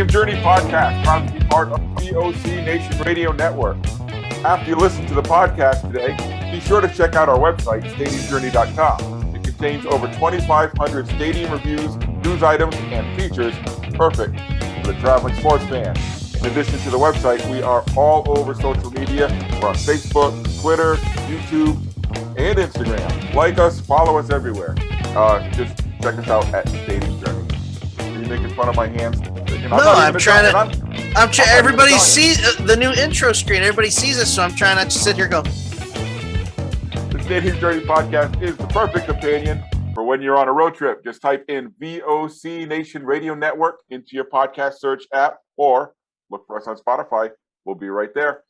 Stadium Journey podcast, proud to be part of the VOC Nation Radio Network. After you listen to the podcast today, be sure to check out our website, stadiumjourney.com. It contains over 2,500 stadium reviews, news items, and features perfect for the traveling sports fan. In addition to the website, we are all over social media. We're on Facebook, Twitter, YouTube, and Instagram. Like us, follow us everywhere. Just check us out at Stadium Journey. Are you making fun of my hands? I'm trying to. Everybody sees the new intro screen. Everybody sees us, so I'm trying not to sit here going. The Stadium Journey podcast is the perfect companion for when you're on a road trip. Just type in VOC Nation Radio Network into your podcast search app, or look for us on Spotify. We'll be right there.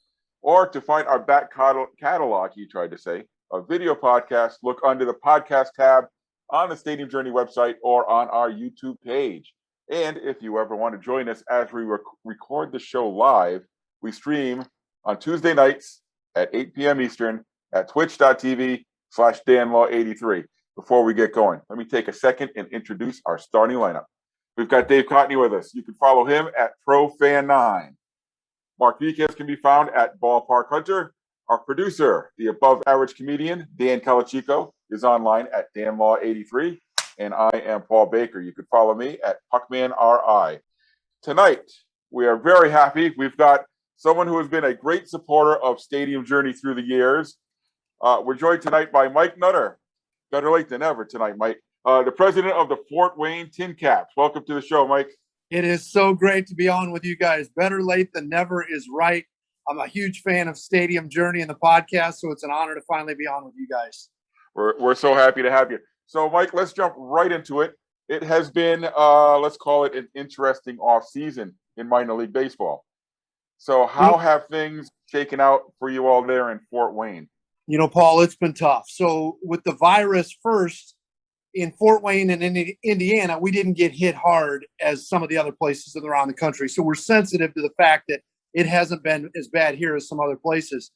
Or to find our back catalog, he tried to say, a video podcast, look under the podcast tab on the Stadium Journey website or on our YouTube page. And if you ever want to join us as we record the show live, we stream on Tuesday nights at 8 p.m. Eastern at twitch.tv/danlaw83. Before we get going, let me take a second and introduce our starting lineup. We've got Dave Cotney with us. You can follow him at ProFan9. Marc Viquez can be found at Ballpark Hunter. Our producer, the above-average comedian, Dan Calachico, is online at danlaw83. And I am Paul Baker. You can follow me at PuckmanRI. Tonight, we are very happy. We've got someone who has been a great supporter of Stadium Journey through the years. We're joined tonight by Mike Nutter. Better late than ever tonight, Mike. The president of the Fort Wayne TinCaps. Welcome to the show, Mike. It is so great to be on with you guys. Better late than never is right. I'm a huge fan of Stadium Journey and the podcast, so it's an honor to finally be on with you guys. We're so happy to have you. So, Mike, let's jump right into it. It has been, let's call it an interesting off-season in minor league baseball. So how have things shaken out for you all there in Fort Wayne? You know, Paul, it's been tough. So with the virus first, in Fort Wayne and in Indiana, we didn't get hit hard as some of the other places around the country. So we're sensitive to the fact that it hasn't been as bad here as some other places.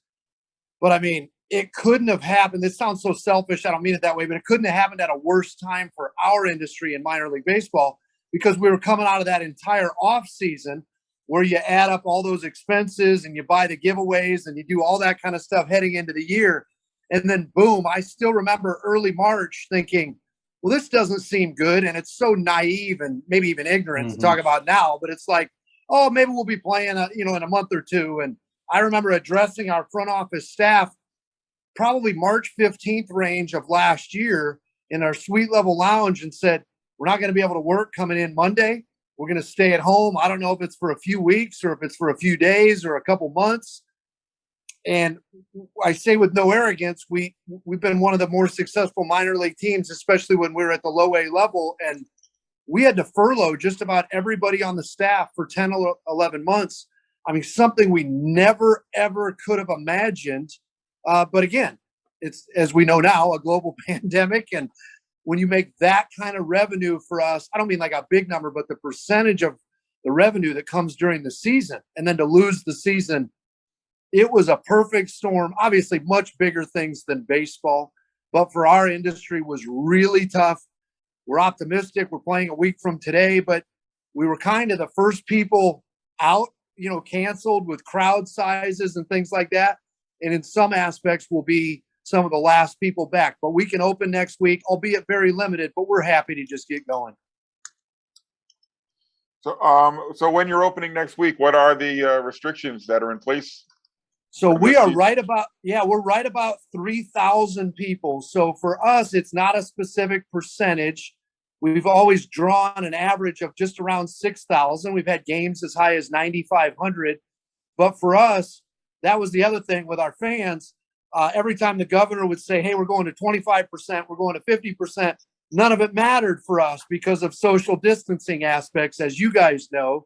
But, I mean, it couldn't have happened. This sounds so selfish. I don't mean it that way, but it couldn't have happened at a worse time for our industry in minor league baseball, because we were coming out of that entire off season where you add up all those expenses and you buy the giveaways and you do all that kind of stuff heading into the year. And then boom, I still remember early March thinking, well, this doesn't seem good. And it's so naive and maybe even ignorant to talk about now, but it's like, oh, maybe we'll be playing, in a month or two. And I remember addressing our front office staff probably March 15th range of last year in our suite level lounge and said, we're not going to be able to work coming in Monday. We're going to stay at home. I don't know if it's for a few weeks or if it's for a few days or a couple months. And I say with no arrogance, we've been one of the more successful minor league teams, especially when we were at the low A level. And we had to furlough just about everybody on the staff for 10 or 11 months. I mean, something we never, ever could have imagined. But again, it's, as we know now, a global pandemic. And when you make that kind of revenue for us, I don't mean like a big number, but the percentage of the revenue that comes during the season, and then to lose the season, it was a perfect storm. Obviously, much bigger things than baseball, but for our industry was really tough. We're optimistic. We're playing a week from today, but we were kind of the first people out, canceled with crowd sizes and things like that. And in some aspects, we'll be some of the last people back. But we can open next week, albeit very limited, but we're happy to just get going. So when you're opening next week, what are the restrictions that are in place? So we are we're right about 3,000 people. So for us, it's not a specific percentage. We've always drawn an average of just around 6,000. We've had games as high as 9,500. But for us, that was the other thing with our fans. Every time the governor would say, hey, we're going to 25%, we're going to 50%, none of it mattered for us because of social distancing aspects, as you guys know.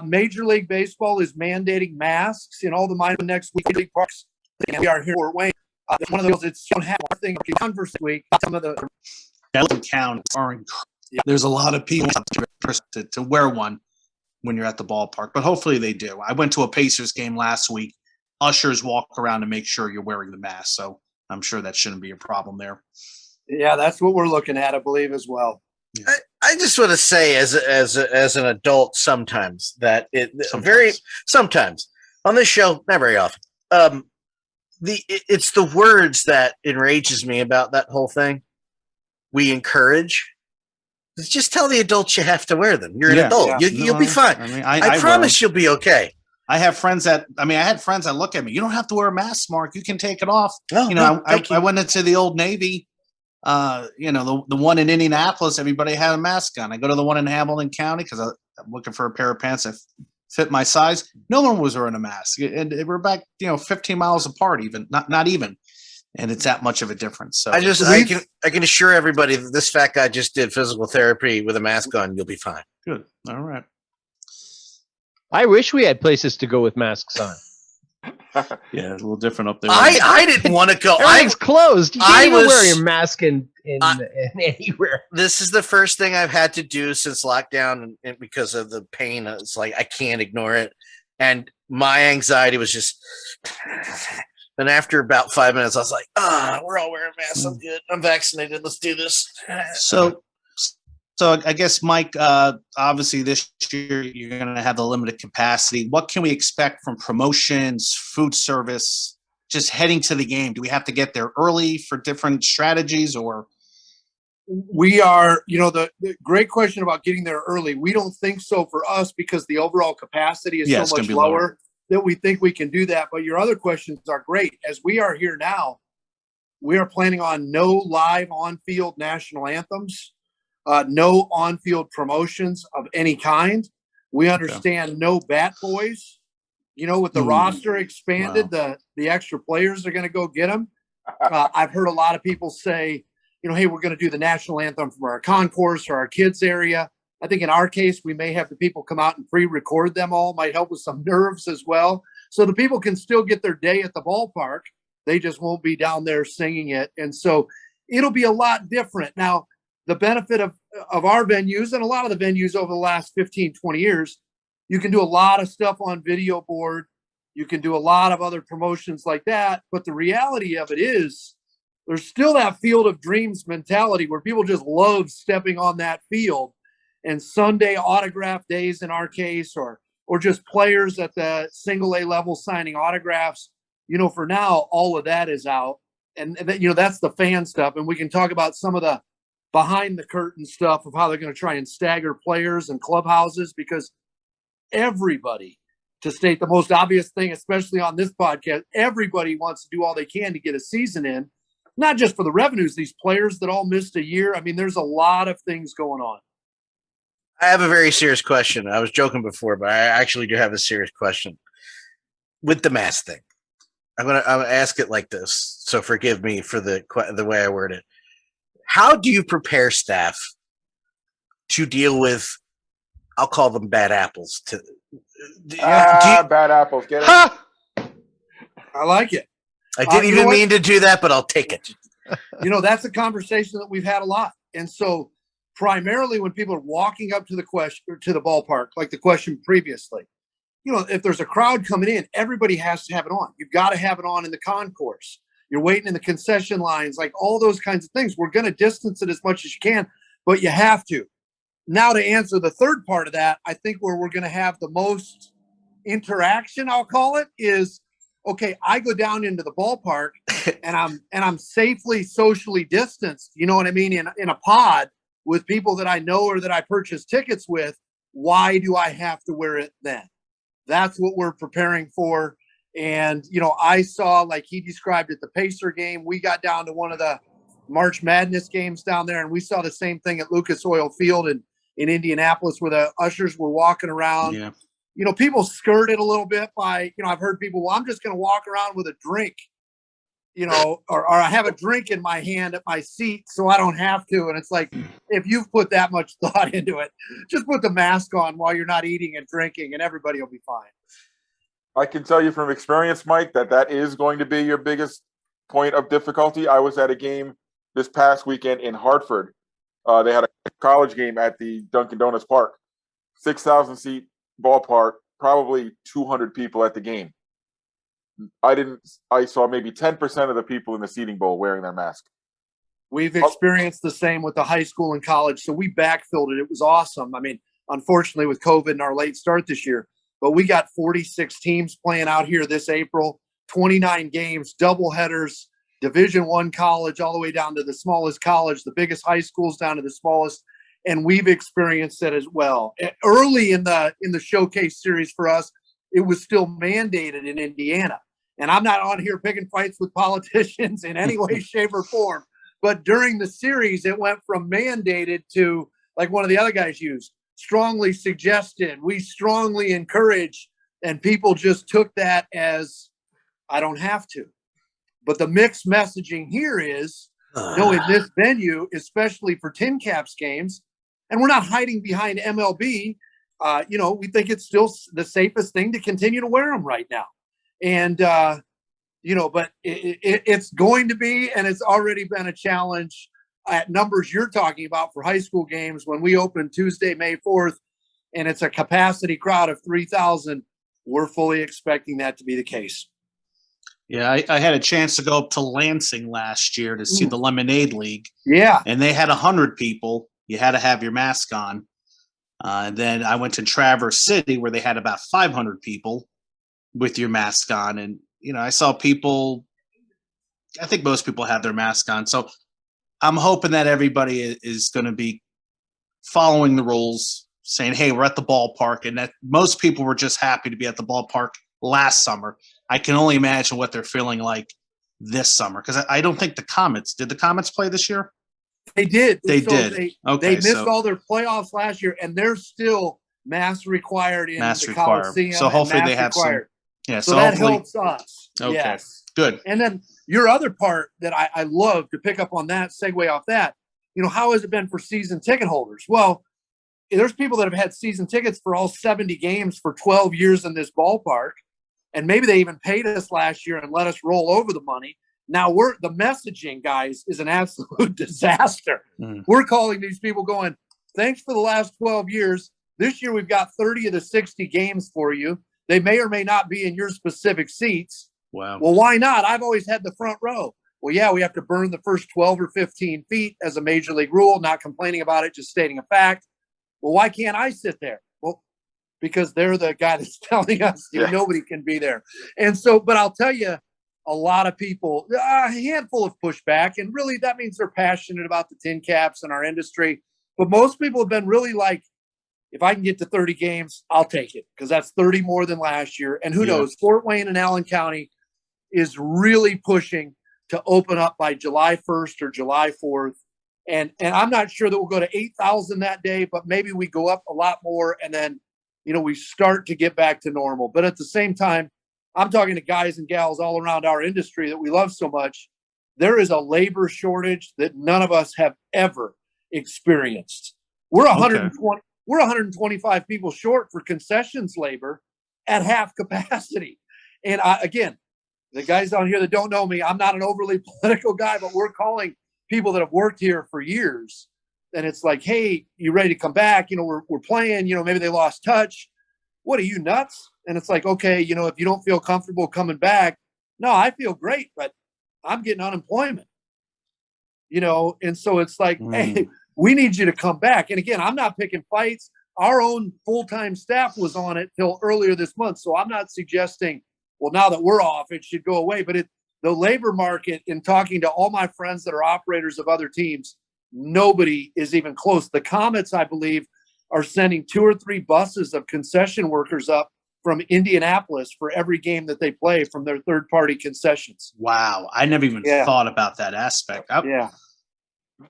Major League Baseball is mandating masks in all the minor next week league parks. We are here in Fort Wayne. One of those, it's don't have our thing this week. Some of the counts are incredible. There's a lot of people to wear one when you're at the ballpark, but hopefully they do. I went to a Pacers game last week. Ushers walk around to make sure you're wearing the mask, so I'm sure that shouldn't be a problem there. Yeah, that's what we're looking at, I believe, as well. I just want to say, as an adult, sometimes that sometimes on this show, not very often. It's the words that enrages me about that whole thing. We encourage. Just tell the adults you have to wear them. You're an adult. You'll be fine. I mean, I promise you'll be okay. I have friends I had friends that look at me. You don't have to wear a mask, Mark. You can take it off. I went into the Old Navy. The one in Indianapolis, everybody had a mask on. I go to the one in Hamilton County because I'm looking for a pair of pants that fit my size. No one was wearing a mask, and we're back, 15 miles apart, even not even, and it's that much of a difference. So I can assure everybody that this fat guy just did physical therapy with a mask on. You'll be fine. Good. All right. I wish we had places to go with masks on. Yeah, a little different up there. I didn't want to go. Everything's closed. You can't even wear your mask in anywhere. This is the first thing I've had to do since lockdown, and because of the pain, it's like I can't ignore it. And my anxiety was just. Then after about 5 minutes, I was like, we're all wearing masks. I'm good. I'm vaccinated. Let's do this. So I guess, Mike, obviously this year you're going to have the limited capacity. What can we expect from promotions, food service, just heading to the game? Do we have to get there early for different strategies, or? We are, the great question about getting there early. We don't think so for us because the overall capacity is so much lower that we think we can do that. But your other questions are great. As we are here now, we are planning on no live on-field national anthems. No on-field promotions of any kind. We understand no bat boys. With the roster expanded, the extra players are going to go get them. I've heard a lot of people say, hey, we're going to do the national anthem from our concourse or our kids area. I think in our case, we may have the people come out and pre-record them all. Might help with some nerves as well. So the people can still get their day at the ballpark. They just won't be down there singing it. And so it'll be a lot different. Now, the benefit of our venues and a lot of the venues over the last 15, 20 years, you can do a lot of stuff on video board. You can do a lot of other promotions like that. But the reality of it is there's still that field of dreams mentality where people just love stepping on that field, and Sunday autograph days in our case, or just players at the single A level signing autographs. For now, all of that is out. And that's the fan stuff. And we can talk about some of the behind the curtain stuff of how they're going to try and stagger players and clubhouses, because everybody, to state the most obvious thing, especially on this podcast, everybody wants to do all they can to get a season in, not just for the revenues, these players that all missed a year. I mean, there's a lot of things going on. I have a very serious question. I was joking before, but I actually do have a serious question with the mask thing. I'm gonna ask it like this, so forgive me for the way I word it. How do you prepare staff to deal with, I'll call them bad apples? Bad apples. Get it? I like it. I didn't even mean to do that, but I'll take it. That's a conversation that we've had a lot. And so primarily when people are walking up to the ballpark, like the question previously, if there's a crowd coming in, everybody has to have it on. You've got to have it on in the concourse. You're waiting in the concession lines, like all those kinds of things. We're going to distance it as much as you can, but you have to. Now, to answer the third part of that, I think where we're going to have the most interaction, I'll call it, is, okay, I go down into the ballpark and I'm safely socially distanced, you know what I mean, in a pod with people that I know or that I purchase tickets with. Why do I have to wear it then? That's what we're preparing for. And, I saw, like he described it, the Pacer game. We got down to one of the March Madness games down there, and we saw the same thing at Lucas Oil Field in Indianapolis, where the ushers were walking around. Yeah. People skirted a little bit by, I've heard people, well, I'm just going to walk around with a drink, or I have a drink in my hand at my seat so I don't have to. And it's like, if you've put that much thought into it, just put the mask on while you're not eating and drinking, and everybody will be fine. I can tell you from experience, Mike, that is going to be your biggest point of difficulty. I was at a game this past weekend in Hartford. They had a college game at the Dunkin' Donuts Park, 6,000 seat ballpark, probably 200 people at the game. I saw maybe 10% of the people in the seating bowl wearing their mask. We've experienced the same with the high school and college. So we backfilled it. It was awesome. I mean, unfortunately with COVID and our late start this year, but we got 46 teams playing out here this April, 29 games, double headers, Division I college, all the way down to the smallest college, the biggest high schools down to the smallest. And we've experienced it as well. Early in the showcase series for us, it was still mandated in Indiana. And I'm not on here picking fights with politicians in any way, shape, or form. But during the series, it went from mandated to, like one of the other guys used, strongly suggested. We strongly encourage. And people just took that as, I don't have to. But the mixed messaging here is, no, in this venue, especially for TinCaps games, and we're not hiding behind MLB, we think it's still the safest thing to continue to wear them right now. And, but it's going to be, and it's already been a challenge at numbers you're talking about for high school games. When we open Tuesday, May 4th, and it's a capacity crowd of 3,000, we're fully expecting that to be the case. Yeah, I had a chance to go up to Lansing last year to see the Lemonade League. Yeah. And they had 100 people. You had to have your mask on. And then I went to Traverse City where they had about 500 people with your mask on. And, I saw people, I think most people have their mask on. So I'm hoping that everybody is going to be following the rules, saying, hey, we're at the ballpark. And that most people were just happy to be at the ballpark last summer. I can only imagine what they're feeling like this summer, because I don't think did the Comets play this year? They did. They did. They missed all their playoffs last year, and they're still mask required in the Coliseum. So hopefully they have required. So that helps us. Okay, yes. Good. And then your other part that I love to pick up on that, segue off that, how has it been for season ticket holders? Well, there's people that have had season tickets for all 70 games for 12 years in this ballpark. And maybe they even paid us last year and let us roll over the money. Now the messaging, guys, is an absolute disaster. We're calling these people going, thanks for the last 12 years. This year we've got 30 of the 60 games for you. They may or may not be in your specific seats. Wow. Well, why not? I've always had the front row. Well, yeah, we have to burn the first 12 or 15 feet as a major league rule, not complaining about it, just stating a fact. Well, why can't I sit there? Well, because they're the guy that's telling us nobody can be there. And so, but I'll tell you, a lot of people, a handful of pushback, and really that means they're passionate about the TinCaps and our industry. But most people have been really like, if I can get to 30 games, I'll take it, because that's 30 more than last year. And who knows, Fort Wayne and Allen County is really pushing to open up by July 1st or July 4th. And I'm not sure that we'll go to 8,000 that day, but maybe we go up a lot more, and then we start to get back to normal. But at the same time, I'm talking to guys and gals all around our industry that we love so much. There is a labor shortage that none of us have ever experienced. We're 120. We're 125 people short for concessions labor at half capacity. And again, the guys down here that don't know me, I'm not an overly political guy, but we're calling people that have worked here for years. And it's like, hey, you ready to come back? We're playing, maybe they lost touch. What are you, nuts? And it's like, okay, if you don't feel comfortable coming back, no, I feel great, but I'm getting unemployment, and so it's like, hey, we need you to come back. And again, I'm not picking fights. Our own full-time staff was on it till earlier this month. So I'm not suggesting, well, now that we're off, it should go away. But the labor market, in talking to all my friends that are operators of other teams, nobody is even close. The Comets, I believe, are sending 2 or 3 buses of concession workers up from Indianapolis for every game that they play from their third-party concessions. Wow. I never even thought about that aspect.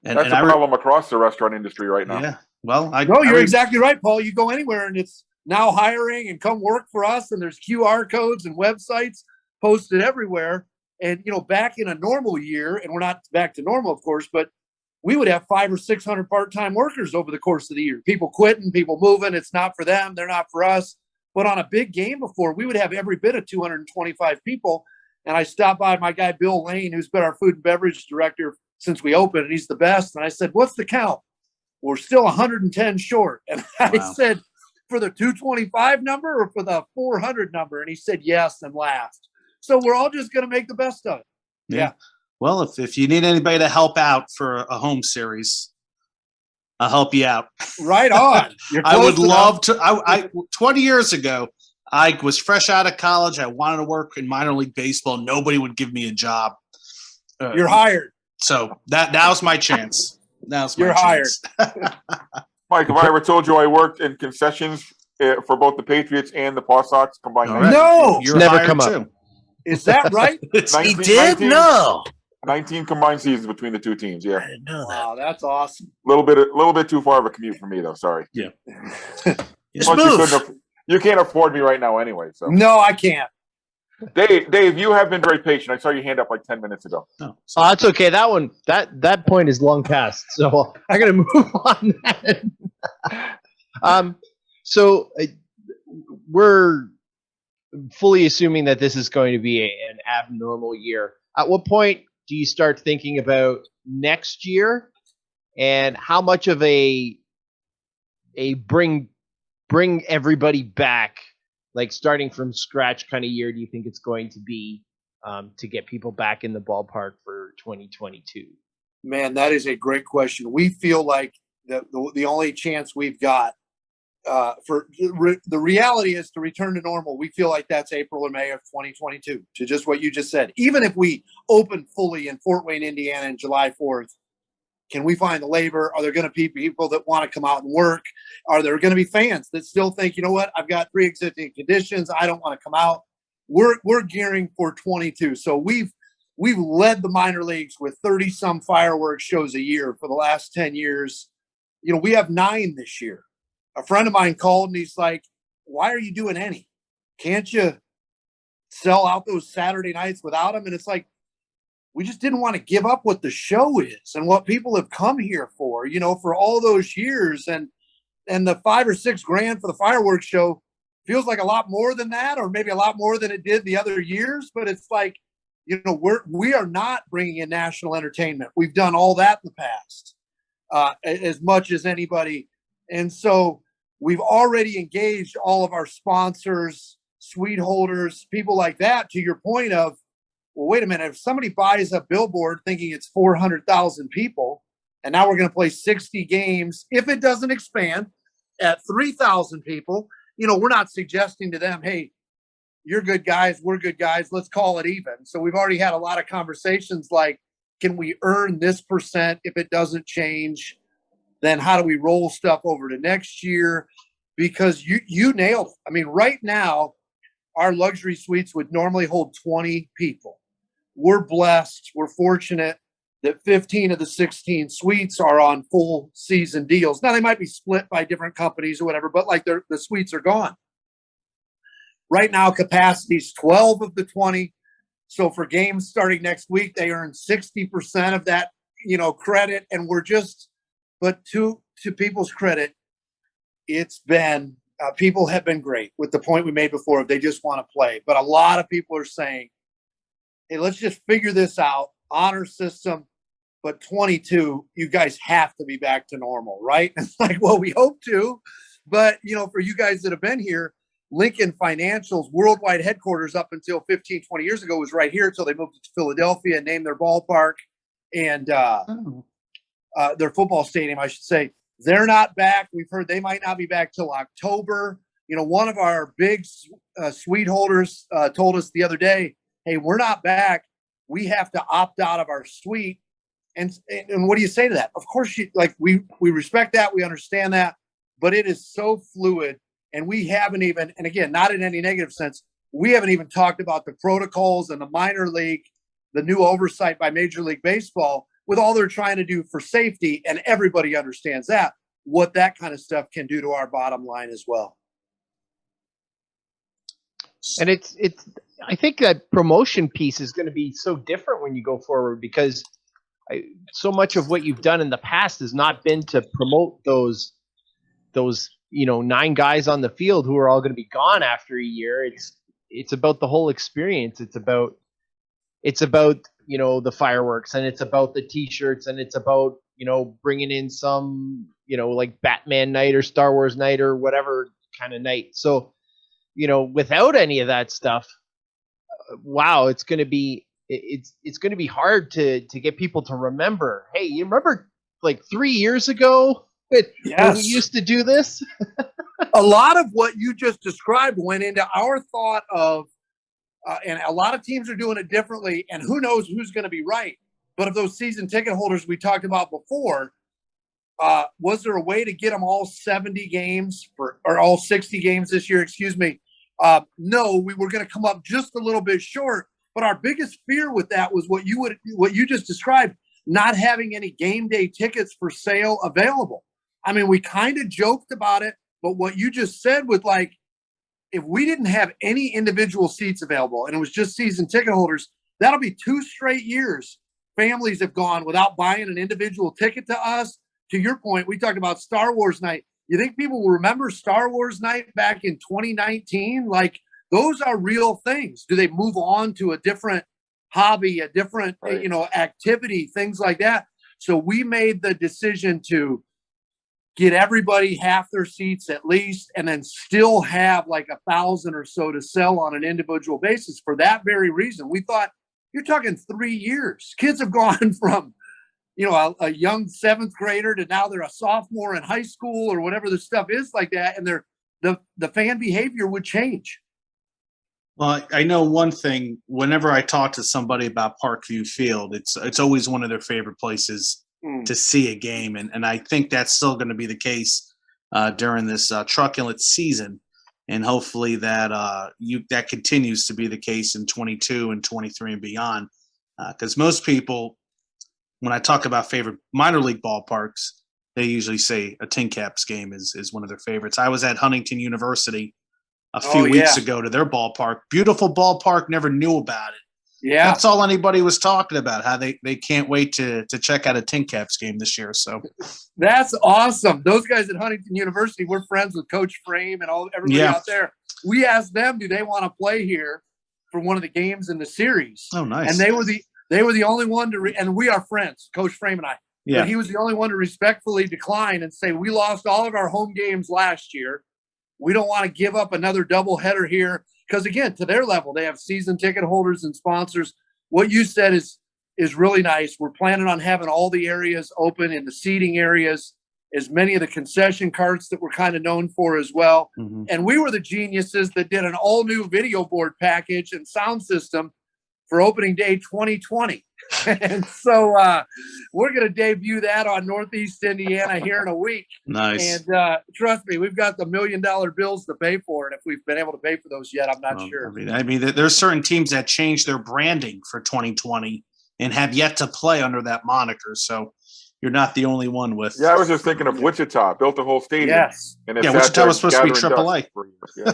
That's a problem across the restaurant industry right now. Yeah. Well, you're exactly right, Paul. You go anywhere and it's now hiring and come work for us, and there's QR codes and websites posted everywhere. And, back in a normal year, and we're not back to normal, of course, but we would have 500 or 600 part-time workers over the course of the year. People quitting, people moving. It's not for them. They're not for us. But on a big game before, we would have every bit of 225 people. And I stopped by my guy, Bill Lane, who's been our food and beverage director since we opened, and he's the best. And I said, what's the count? We're still 110 short. And I said, for the 225 number or for the 400 number? And he said, yes, and laughed. So we're all just going to make the best of it. Yeah. Well, if you need anybody to help out for a home series, I'll help you out. Right on. You're I would close love enough. to. 20 years ago, I was fresh out of college. I wanted to work in minor league baseball. Nobody would give me a job. You're hired. So now's my chance. You're hired. Mike, have I ever told you I worked in concessions for both the Patriots and the Paw Sox combined? All right. No, You're never hired come up. too. is that right? He did? No. 19 combined seasons between the two teams. I Yeah, didn't know that. Wow, that's awesome. a little bit too far of a commute for me though. Sorry. Just Plus, move. you can't afford me right now anyway. So, No, I can't. Dave, you have been very patient. I saw your hand up like 10 minutes ago. No, Oh, that's okay. That point is long past. So I got to move on that. So we're fully assuming that this is going to be an abnormal year. At what point do you start thinking about next year, and how much of a bring everybody back, like starting from scratch kind of year, do you think it's going to be to get people back in the ballpark for 2022? Man, that is a great question. We feel like the only chance we've got the reality is to return to normal. We feel like that's April or May of 2022, to just what you just said. Even if we open fully in Fort Wayne, Indiana on July 4th, can we find the labor? Are there going to be people that want to come out and work? Are there going to be fans that still think, you know what, I've got pre-existing conditions, I don't want to come out? We're gearing for 22. So we've led the minor leagues with 30 some fireworks shows a year for the last 10 years. You know, we have 9 this year. A friend of mine called and he's like, why are you doing any? Can't you sell out those Saturday nights without them? And it's like, we just didn't want to give up what the show is and what people have come here for, you know, for all those years. And the $5 or $6 grand for the fireworks show feels like a lot more than that, or maybe a lot more than it did the other years. But it's like, you know, we are not bringing in national entertainment. We've done all that in the past, as much as anybody. And so we've already engaged all of our sponsors, suite holders, people like that, to your point of, well, wait a minute, if somebody buys a billboard thinking it's 400,000 people, and now we're going to play 60 games, if it doesn't expand at 3,000 people, you know, we're not suggesting to them, hey, you're good guys, we're good guys, let's call it even. So we've already had a lot of conversations like, can we earn this percent if it doesn't change? Then how do we roll stuff over to next year? Because you nailed it. I mean, right now, our luxury suites would normally hold 20 people. We're blessed. We're fortunate that 15 of the 16 suites are on full season deals. Now, they might be split by different companies or whatever, but like the suites are gone. Right now, capacity is 12 of the 20. So for games starting next week, they earn 60% of that, you know, credit. And we're just, but to people's credit, it's been, people have been great with the point we made before. They just want to play. But a lot of people are saying, hey, let's just figure this out, honor system. But 22, you guys have to be back to normal, right? It's like, well, we hope to. But, you know, for you guys that have been here, Lincoln Financial's worldwide headquarters up until 15, 20 years ago was right here until they moved to Philadelphia and named their ballpark and their football stadium, I should say. They're not back. We've heard they might not be back till October. You know, one of our big suite holders told us the other day, hey, we're not back. We have to opt out of our suite. And what do you say to that? Of course, we respect that. We understand that. But it is so fluid. And we haven't even, and again, not in any negative sense, we haven't even talked about the protocols and the minor league, the new oversight by Major League Baseball with all they're trying to do for safety. And everybody understands that, what that kind of stuff can do to our bottom line as well. And it's I think that promotion piece is going to be so different when you go forward, because so much of what you've done in the past has not been to promote those 9 guys on the field who are all going to be gone after a year. It's about the whole experience. It's about the fireworks, and it's about the t-shirts, and it's about bringing in some like Batman night or Star Wars night or whatever kind of night. So without any of that stuff, wow, it's going to be it's going to be hard to get people to remember. Hey, you remember like 3 years ago when we used to do this? A lot of what you just described went into our thought of, and a lot of teams are doing it differently, and who knows who's going to be right. But of those season ticket holders we talked about before, was there a way to get them all 70 games or all 60 games this year? Excuse me. No, we were going to come up just a little bit short. But our biggest fear with that was what you just described, not having any game day tickets for sale available. I mean, we kind of joked about it, but what you just said with like, if we didn't have any individual seats available and it was just season ticket holders, that'll be 2 straight years families have gone without buying an individual ticket to us. To your point, we talked about Star Wars night. You think people will remember Star Wars night back in 2019? Like, those are real things. Do they move on to a different hobby, a different, activity, things like that? So we made the decision to get everybody half their seats at least, and then still have like 1,000 or so to sell on an individual basis for that very reason. We thought, you're talking 3 years. Kids have gone from, a young 7th grader to now they're a sophomore in high school or whatever the stuff is like that. And the fan behavior would change. Well, I know one thing. Whenever I talk to somebody about Parkview Field, it's always one of their favorite places to see a game, and I think that's still going to be the case during this truculent season, and hopefully that that continues to be the case in 22 and 23 and beyond. Because most people, when I talk about favorite minor league ballparks, they usually say a TinCaps game is one of their favorites. I was at Huntington University a few weeks ago to their ballpark. Beautiful ballpark, never knew about it. Yeah. That's all anybody was talking about, how they can't wait to check out a TinCaps game this year. So that's awesome. Those guys at Huntington University, we're friends with Coach Frame and everybody out there. We asked them, do they want to play here for one of the games in the series? Oh, nice. And they were the only one to and we are friends, Coach Frame and I. Yeah. But he was the only one to respectfully decline and say, we lost all of our home games last year. We don't want to give up another doubleheader here. Because, again, to their level, they have season ticket holders and sponsors. What you said is really nice. We're planning on having all the areas open in the seating areas, as many of the concession carts that we're kind of known for as well. Mm-hmm. And we were the geniuses that did an all-new video board package and sound system for opening day 2020. And so we're going to debut that on Northeast Indiana here in a week. Nice. And trust me, we've got the $1 million bills to pay for it. If we've been able to pay for those yet, I'm not sure. I mean, there's certain teams that changed their branding for 2020 and have yet to play under that moniker. So you're not the only one with. Yeah, I was just thinking of Wichita, built a whole stadium. Yes. And Wichita was supposed to be AAA. Yeah.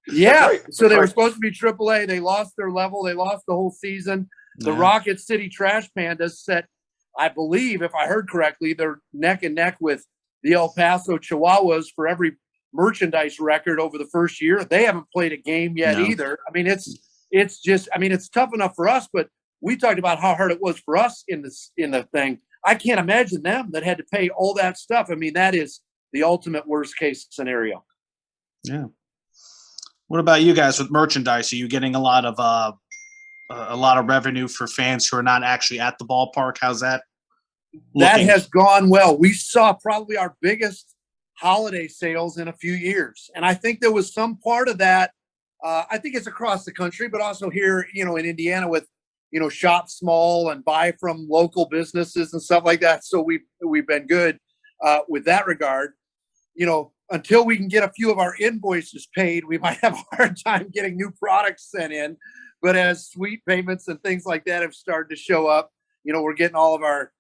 Yeah. So they were supposed to be AAA. They lost their level. They lost the whole season. The Rocket City Trash Pandas set, I believe, if I heard correctly, they're neck and neck with the El Paso Chihuahuas for every merchandise record over the first year. They haven't played a game yet either. I mean, it's tough enough for us, but we talked about how hard it was for us in the thing. I can't imagine them that had to pay all that stuff. I mean, that is the ultimate worst case scenario. Yeah. What about you guys with merchandise? Are you getting a lot of revenue for fans who are not actually at the ballpark? How's that looking? That has gone well. We saw probably our biggest holiday sales in a few years. And I think there was some part of that. I think it's across the country, but also here, in Indiana with, shop small and buy from local businesses and stuff like that. So we've been good with that regard. Until we can get a few of our invoices paid, we might have a hard time getting new products sent in. But as sweet payments and things like that have started to show up, we're getting all of our,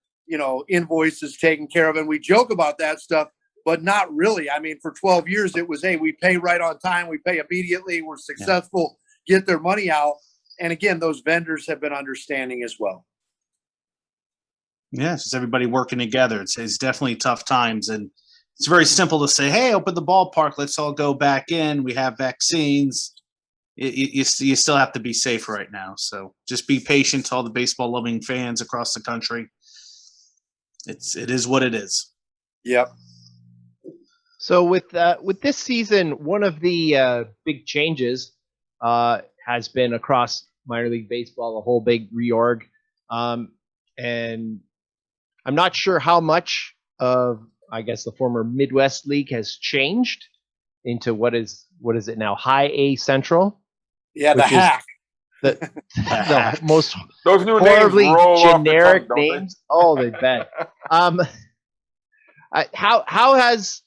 invoices taken care of. And we joke about that stuff, but not really. I mean, for 12 years, it was, hey, we pay right on time. We pay immediately. We're successful, get their money out. And again, those vendors have been understanding as well. Yeah, it's everybody working together. It's definitely tough times. And it's very simple to say, hey, open the ballpark. Let's all go back in. We have vaccines. You still have to be safe right now. So just be patient to all the baseball loving fans across the country. It is what it is. Yep. So with this season, one of the big changes has been across minor league baseball, a whole big reorg. And I'm not sure how much of, I guess, the former Midwest League has changed into what is it now? High A Central. Yeah, the which is hack. the most Those new names horribly roll generic off the tongue, don't names. Oh, they bet. How has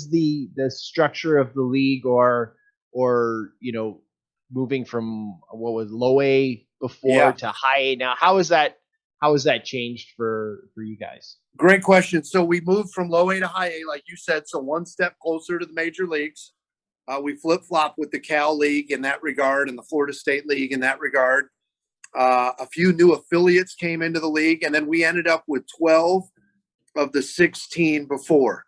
the structure of the league or moving from what was low A before to high A now, how has that changed for you guys? Great question. So we moved from low A to high A, like you said, so one step closer to the major leagues. We flip-flop with the Cal League in that regard and the Florida State League in that regard. A few new affiliates came into the league, and then we ended up with 12 of the 16 before.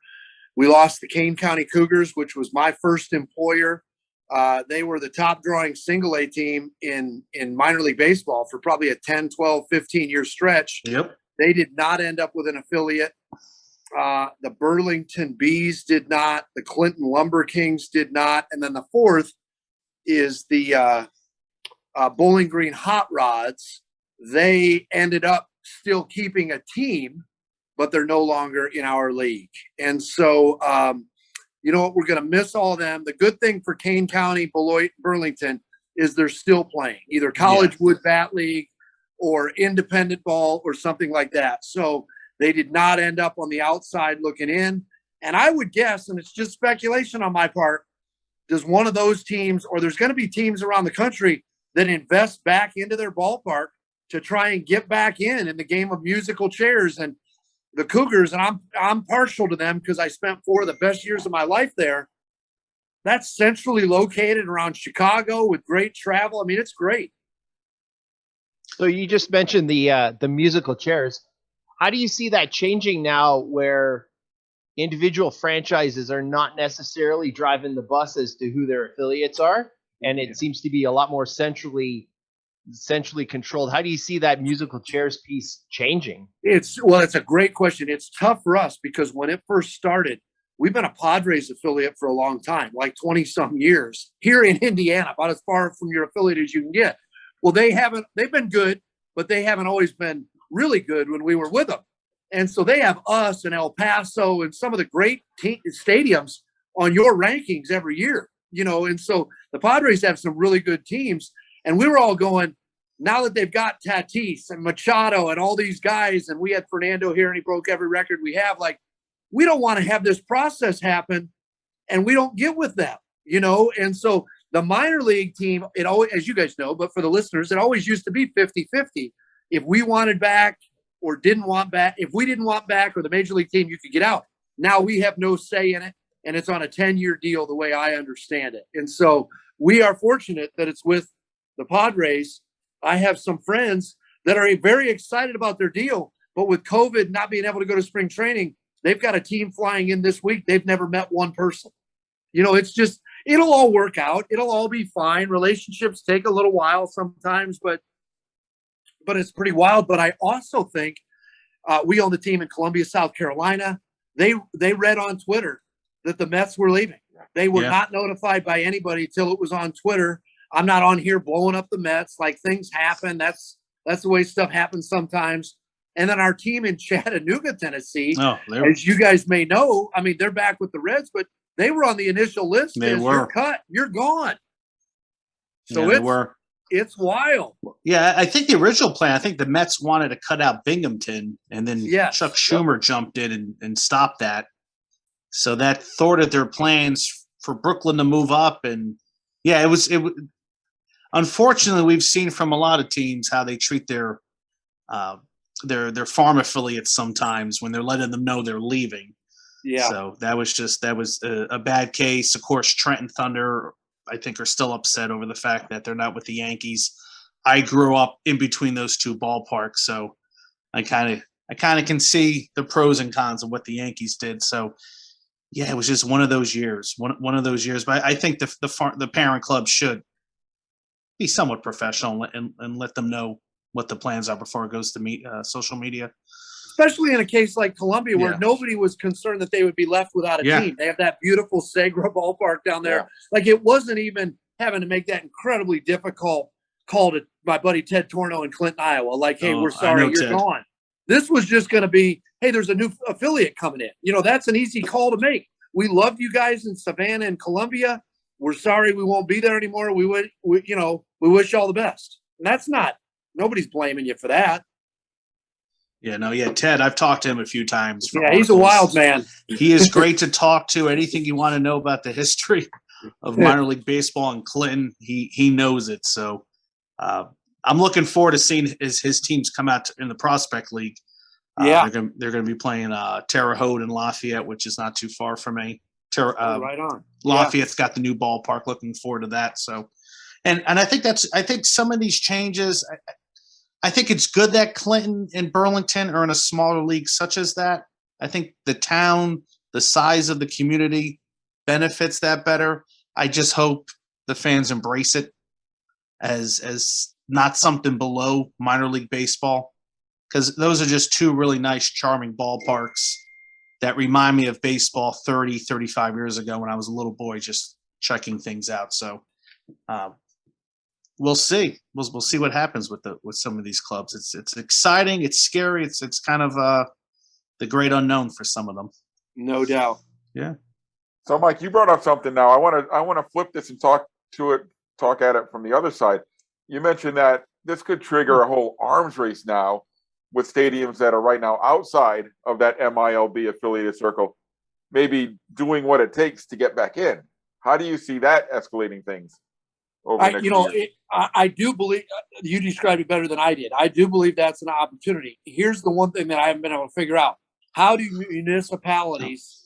We lost the Kane County Cougars, which was my first employer. They were the top drawing single A team in minor league baseball for probably a 10, 12, 15-year stretch. Yep. They did not end up with an affiliate. The Burlington Bees did not. The Clinton Lumber Kings did not. And then the fourth is the Bowling Green Hot Rods. They ended up still keeping a team, but they're no longer in our league. And so, you know what? We're going to miss all of them. The good thing for Kane County, Beloit, Burlington is they're still playing either College Wood Bat League or independent ball or something like that. So they did not end up on the outside looking in. And I would guess, and it's just speculation on my part, does one of those teams, or there's going to be teams around the country that invest back into their ballpark to try and get back in the game of musical chairs. And the Cougars, and I'm partial to them because I spent 4 of the best years of my life there. That's centrally located around Chicago with great travel. I mean, it's great. So you just mentioned the musical chairs. How do you see that changing now where individual franchises are not necessarily driving the bus as to who their affiliates are, and it seems to be a lot more centrally controlled? How do you see that musical chairs piece changing? It's a great question. It's tough for us because when it first started, we've been a Padres affiliate for a long time, like 20 some years here in Indiana, about as far from your affiliate as you can get. Well, they've been good, but they haven't always been really good when we were with them. And so they have us and El Paso and some of the great stadiums on your rankings every year, and so the Padres have some really good teams. And we were all going, now that they've got Tatis and Machado and all these guys, and we had Fernando here and he broke every record we have, like, we don't want to have this process happen and we don't get with them, And so the minor league team, it always, as you guys know, but for the listeners, it always used to be 50-50. If we wanted back or didn't want back, if we didn't want back or the major league team, you could get out. Now we have no say in it, and it's on a 10-year deal the way I understand it. And so we are fortunate that it's with the Padres. I have some friends that are very excited about their deal, but with COVID not being able to go to spring training, they've got a team flying in this week. They've never met one person. It's just, it'll all work out. It'll all be fine. Relationships take a little while sometimes, but it's pretty wild. But I also think we own the team in Columbia, South Carolina. They read on Twitter that the Mets were leaving. They were not notified by anybody till it was on Twitter. I'm not on here blowing up the Mets. Like, things happen. That's the way stuff happens sometimes. And then our team in Chattanooga, Tennessee, as you guys may know, I mean, they're back with the Reds, but they were on the initial list. You're cut. You're gone. So it's wild. Yeah, I think the original plan, I think the Mets wanted to cut out Binghamton, and then Chuck Schumer jumped in and stopped that. So that thwarted their plans for Brooklyn to move up. And yeah, it was unfortunately, we've seen from a lot of teams how they treat their farm affiliates sometimes when they're letting them know they're leaving. Yeah. So that was a bad case. Of course, Trenton Thunder, I think, are still upset over the fact that they're not with the Yankees. I grew up in between those two ballparks, so I kind of can see the pros and cons of what the Yankees did. So yeah, it was just one of those years. One of those years. But I think the parent club should be somewhat professional and let them know what the plans are before it goes to social media. Especially in a case like Columbia, where nobody was concerned that they would be left without a team. They have that beautiful Segra ballpark down there. Yeah. Like, it wasn't even having to make that incredibly difficult called it my buddy Ted Torno in Clinton, Iowa. Like, hey, Oh, we're I sorry know you're Ted. gone. This was just going to be, hey, there's a new affiliate coming in. You know, that's an easy call to make. We love you guys in Savannah and Columbia. We're sorry we won't be there anymore. We wish you all the best. And that's not, nobody's blaming you for that. Yeah, Ted, I've talked to him a few times. For Yeah, he's a articles. wild man. He is great to talk to. Anything you want to know about the history of minor league baseball in Clinton, he knows it. So I'm looking forward to seeing his teams come out in the Prospect League. Yeah. They're going to be playing Terre Haute and Lafayette, which is not too far from me. Right on. Lafayette's got the new ballpark. Looking forward to that. So, and I think some of these changes. I think it's good that Clinton and Burlington are in a smaller league such as that. I think the town, the size of the community benefits that better. I just hope the fans embrace it as not something below minor league baseball, because those are just two really nice, charming ballparks that remind me of baseball 30, 35 years ago when I was a little boy just checking things out. So we'll see. We'll see what happens with some of these clubs. It's exciting. It's scary. It's kind of the great unknown for some of them. No doubt. Yeah. So, Mike, you brought up something. Now, I want to flip this and talk at it from the other side. You mentioned that this could trigger a whole arms race now with stadiums that are right now outside of that MILB affiliated circle, maybe doing what it takes to get back in. How do you see that escalating things? I do believe you described it better than I did. I do believe that's an opportunity. Here's the one thing that I haven't been able to figure out. How do municipalities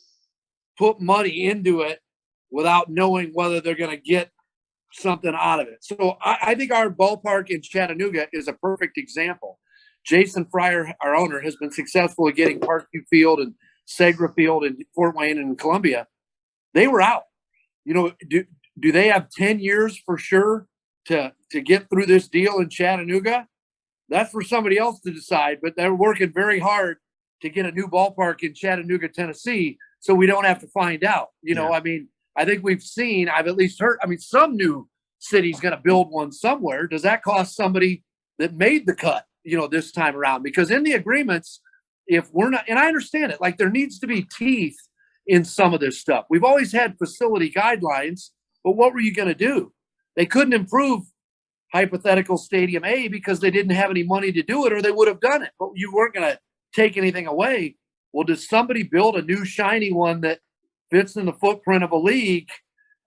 put money into it without knowing whether they're going to get something out of it? So I think our ballpark in Chattanooga is a perfect example. Jason Fryer, our owner, has been successful at getting Parkview Field and Segra Field in Fort Wayne and Columbia. They were out. Do they have 10 years for sure to get through this deal in Chattanooga? That's for somebody else to decide, but they're working very hard to get a new ballpark in Chattanooga, Tennessee, so we don't have to find out. I mean, I think I've at least heard, some new city's going to build one somewhere. Does that cost somebody that made the cut, this time around? Because in the agreements, if we're not, and I understand it, like there needs to be teeth in some of this stuff. We've always had facility guidelines, but what were you going to do? They couldn't improve hypothetical Stadium A because they didn't have any money to do it, or they would have done it. But you weren't going to take anything away. Well, does somebody build a new shiny one that fits in the footprint of a league?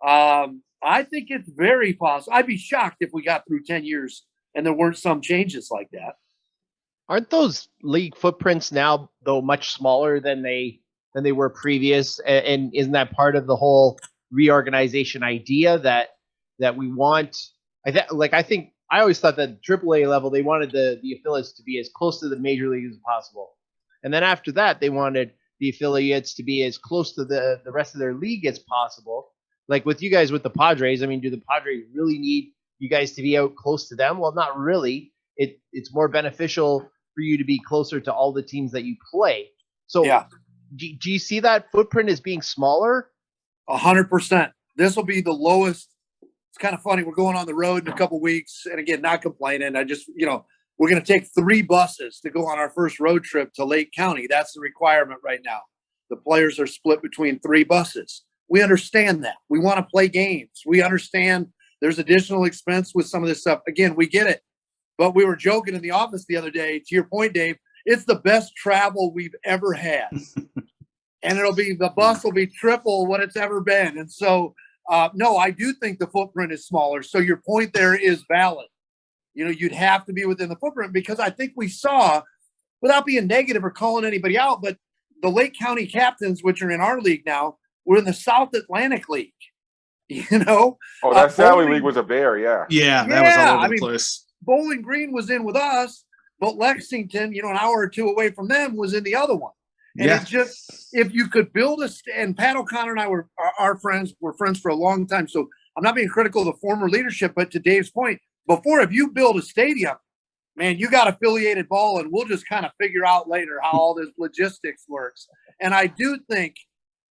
I think it's very possible. I'd be shocked if we got through 10 years and there weren't some changes like that. Aren't those league footprints now, though, much smaller than they were previous? And isn't that part of the whole reorganization idea that we want? I think I always thought that AAA level, they wanted the affiliates to be as close to the major league as possible. And then after that, they wanted the affiliates to be as close to the rest of their league as possible. Like with you guys with the Padres, do the Padres really need you guys to be out close to them? Well, not really. It's more beneficial for you to be closer to all the teams that you play. So yeah. Do you see that footprint as being smaller? 100%. This will be the lowest. It's kind of funny. We're going on the road in a couple weeks. And again, not complaining. I just, we're going to take 3 buses to go on our first road trip to Lake County. That's the requirement right now. The players are split between 3 buses. We understand that. We want to play games. We understand there's additional expense with some of this stuff. Again, we get it. But we were joking in the office the other day, to your point, Dave, it's the best travel we've ever had. And the bus will be triple what it's ever been. And so, no, I do think the footprint is smaller. So your point there is valid. You'd have to be within the footprint, because I think we saw, without being negative or calling anybody out, but the Lake County Captains, which are in our league now, were in the South Atlantic League. Oh, that Sally League was a bear, yeah. Yeah, that was all over the place. Bowling Green was in with us, but Lexington, an hour or 2 away from them, was in the other one. And it just, if you could build and Pat O'Connor and I were friends for a long time. So I'm not being critical of the former leadership, but to Dave's point, before, if you build a stadium, man, you got affiliated ball, and we'll just kind of figure out later how all this logistics works. And I do think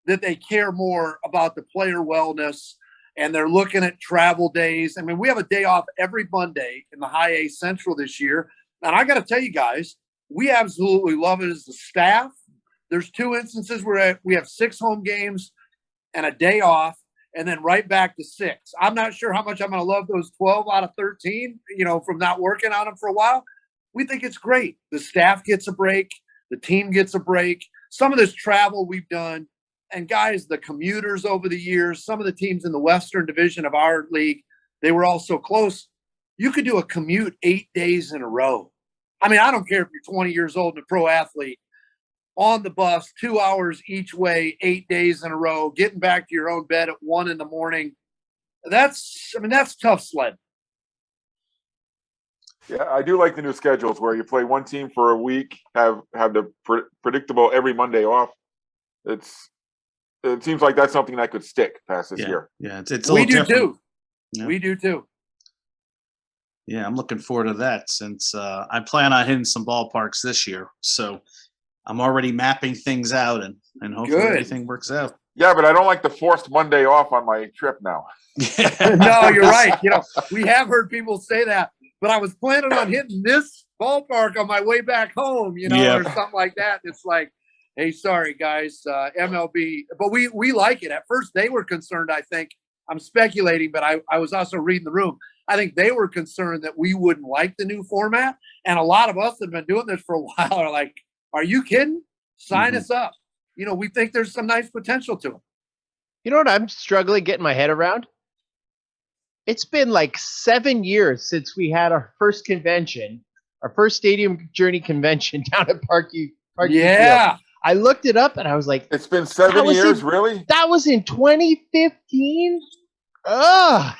that they care more about the player wellness. and they're looking at travel days. I mean, we have a day off every Monday in the High A Central this year. And I got to tell you guys, we absolutely love it as the staff. There's 2 instances where we have 6 home games and a day off, and then right back to 6. I'm not sure how much I'm going to love those 12 out of 13, from not working on them for a while. We think it's great. The staff gets a break. The team gets a break. Some of this travel we've done, and guys, the commuters over the years, some of the teams in the Western Division of our league, they were all so close. You could do a commute 8 days in a row. I mean, I don't care if you're 20 years old and a pro athlete, on the bus, 2 hours each way, 8 days in a row, getting back to your own bed at 1 a.m. That's tough sledding. Yeah, I do like the new schedules where you play one team for a week, have the predictable every Monday off. It seems like that's something that could stick past this year. Yeah, it's a little different. Too. Yeah. We do too. Yeah, I'm looking forward to that since I plan on hitting some ballparks this year. So I'm already mapping things out and hopefully everything works out. Yeah, but I don't like the forced Monday off on my trip now. No, you're right. We have heard people say that, but I was planning on hitting this ballpark on my way back home, or something like that. It's like, hey, sorry guys, MLB, but we like it. At first they were concerned, I think. I'm speculating, but I was also reading the room. I think they were concerned that we wouldn't like the new format. And a lot of us have been doing this for a while are like, are you kidding? Sign us up. We think there's some nice potential to it. You know what I'm struggling getting my head around? It's been like 7 years since we had our first convention, our first Stadium Journey convention down at Parkview Field. I looked it up and I was like, it's been 7 years, really? That was in 2015? Ugh.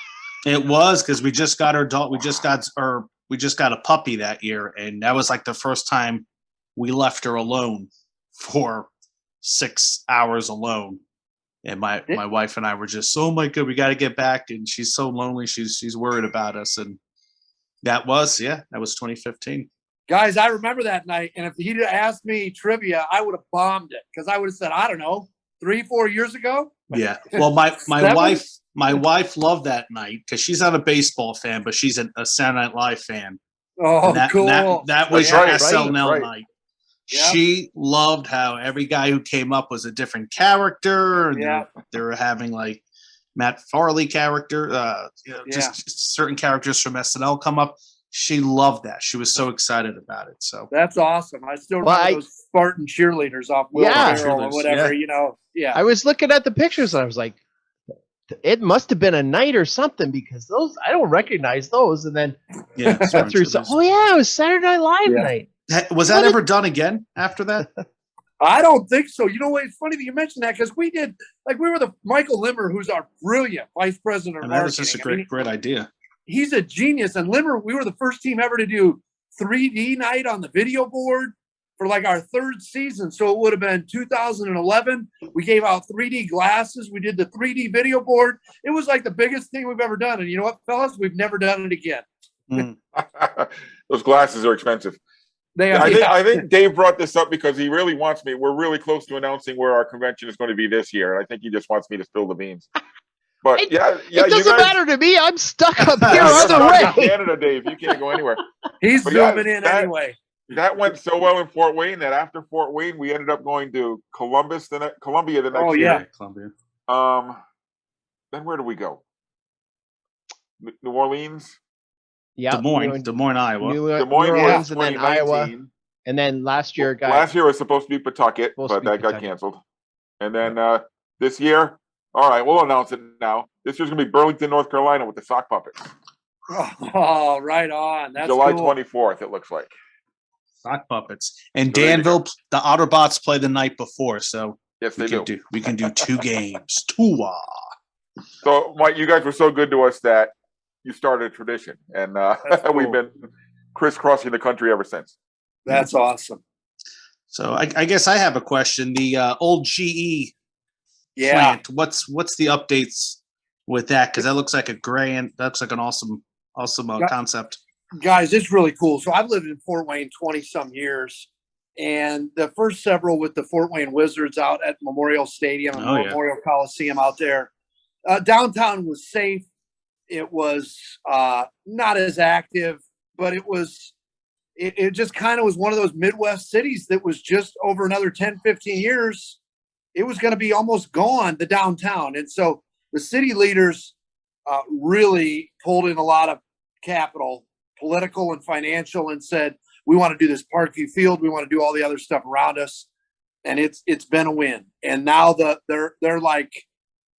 It was because we just got our dog. We just got a puppy that year, and that was like the first time we left her alone for 6 hours alone. And my wife and I were just, oh my God, we got to get back. And she's so lonely. She's worried about us. And that was 2015. Guys, I remember that night. And if he'd asked me trivia, I would have bombed it because I would have said, I don't know, 3-4 years ago. Yeah. Well, my wife loved that night because she's not a baseball fan, but she's a Saturday Night Live fan. Oh, cool. That was your SNL night. Yep. She loved how every guy who came up was a different character. And they were having like Matt Farley character, just certain characters from SNL come up. She loved that. She was so excited about it. So that's awesome. I still remember those Spartan cheerleaders off Will Ferrell or whatever, I was looking at the pictures and I was like, it must have been a night or something because those I don't recognize those. And then it was Saturday Night Live night. Was that ever done again after that? I don't think so. You know what? It's funny that you mentioned that because we did, we were the Michael Limmer, who's our brilliant vice president of marketing. That was just a great idea. He's a genius. And Limmer, we were the first team ever to do 3D night on the video board for our third season. So it would have been 2011. We gave out 3D glasses. We did the 3D video board. It was the biggest thing we've ever done. And you know what, fellas? We've never done it again. Those glasses are expensive. They are. I think Dave brought this up because he really wants me. We're really close to announcing where our convention is going to be this year. And I think he just wants me to spill the beans. But it doesn't matter to me. I'm stuck up here on the way. Canada, Dave. You can't go anywhere. He's zooming in anyway. That went so well in Fort Wayne that after Fort Wayne, we ended up going to Columbia the next year. Columbia. Then where do we go? New Orleans. Yeah, Des Moines, Iowa. Des Moines was and then Iowa, and then last year was supposed to be Pawtucket, but that got canceled. And then this year, all right, we'll announce it now. This year's gonna be Burlington, North Carolina, with the sock puppets. Oh, right on. That's July cool. 24th. It looks like sock puppets. And Danville, the Otterbots play the night before, so yes, they do. We can do 2 games. So, Mike, you guys were so good to us that you started a tradition, and cool. We've been crisscrossing the country ever since. That's awesome. So I guess I have a question. The old GE plant, what's the updates with that? Because that looks like that's like an awesome concept. Guys, it's really cool. So I've lived in Fort Wayne 20-some years, and the first several with the Fort Wayne Wizards out at Memorial Stadium and Memorial Coliseum out there. Downtown was safe. It was not as active, but it just kind of was one of those Midwest cities that was just over another 10, 15 years. It was going to be almost gone, the downtown. And so the city leaders really pulled in a lot of capital, political and financial, and said, we want to do this Parkview Field. We want to do all the other stuff around us. And it's been a win. And now they're like,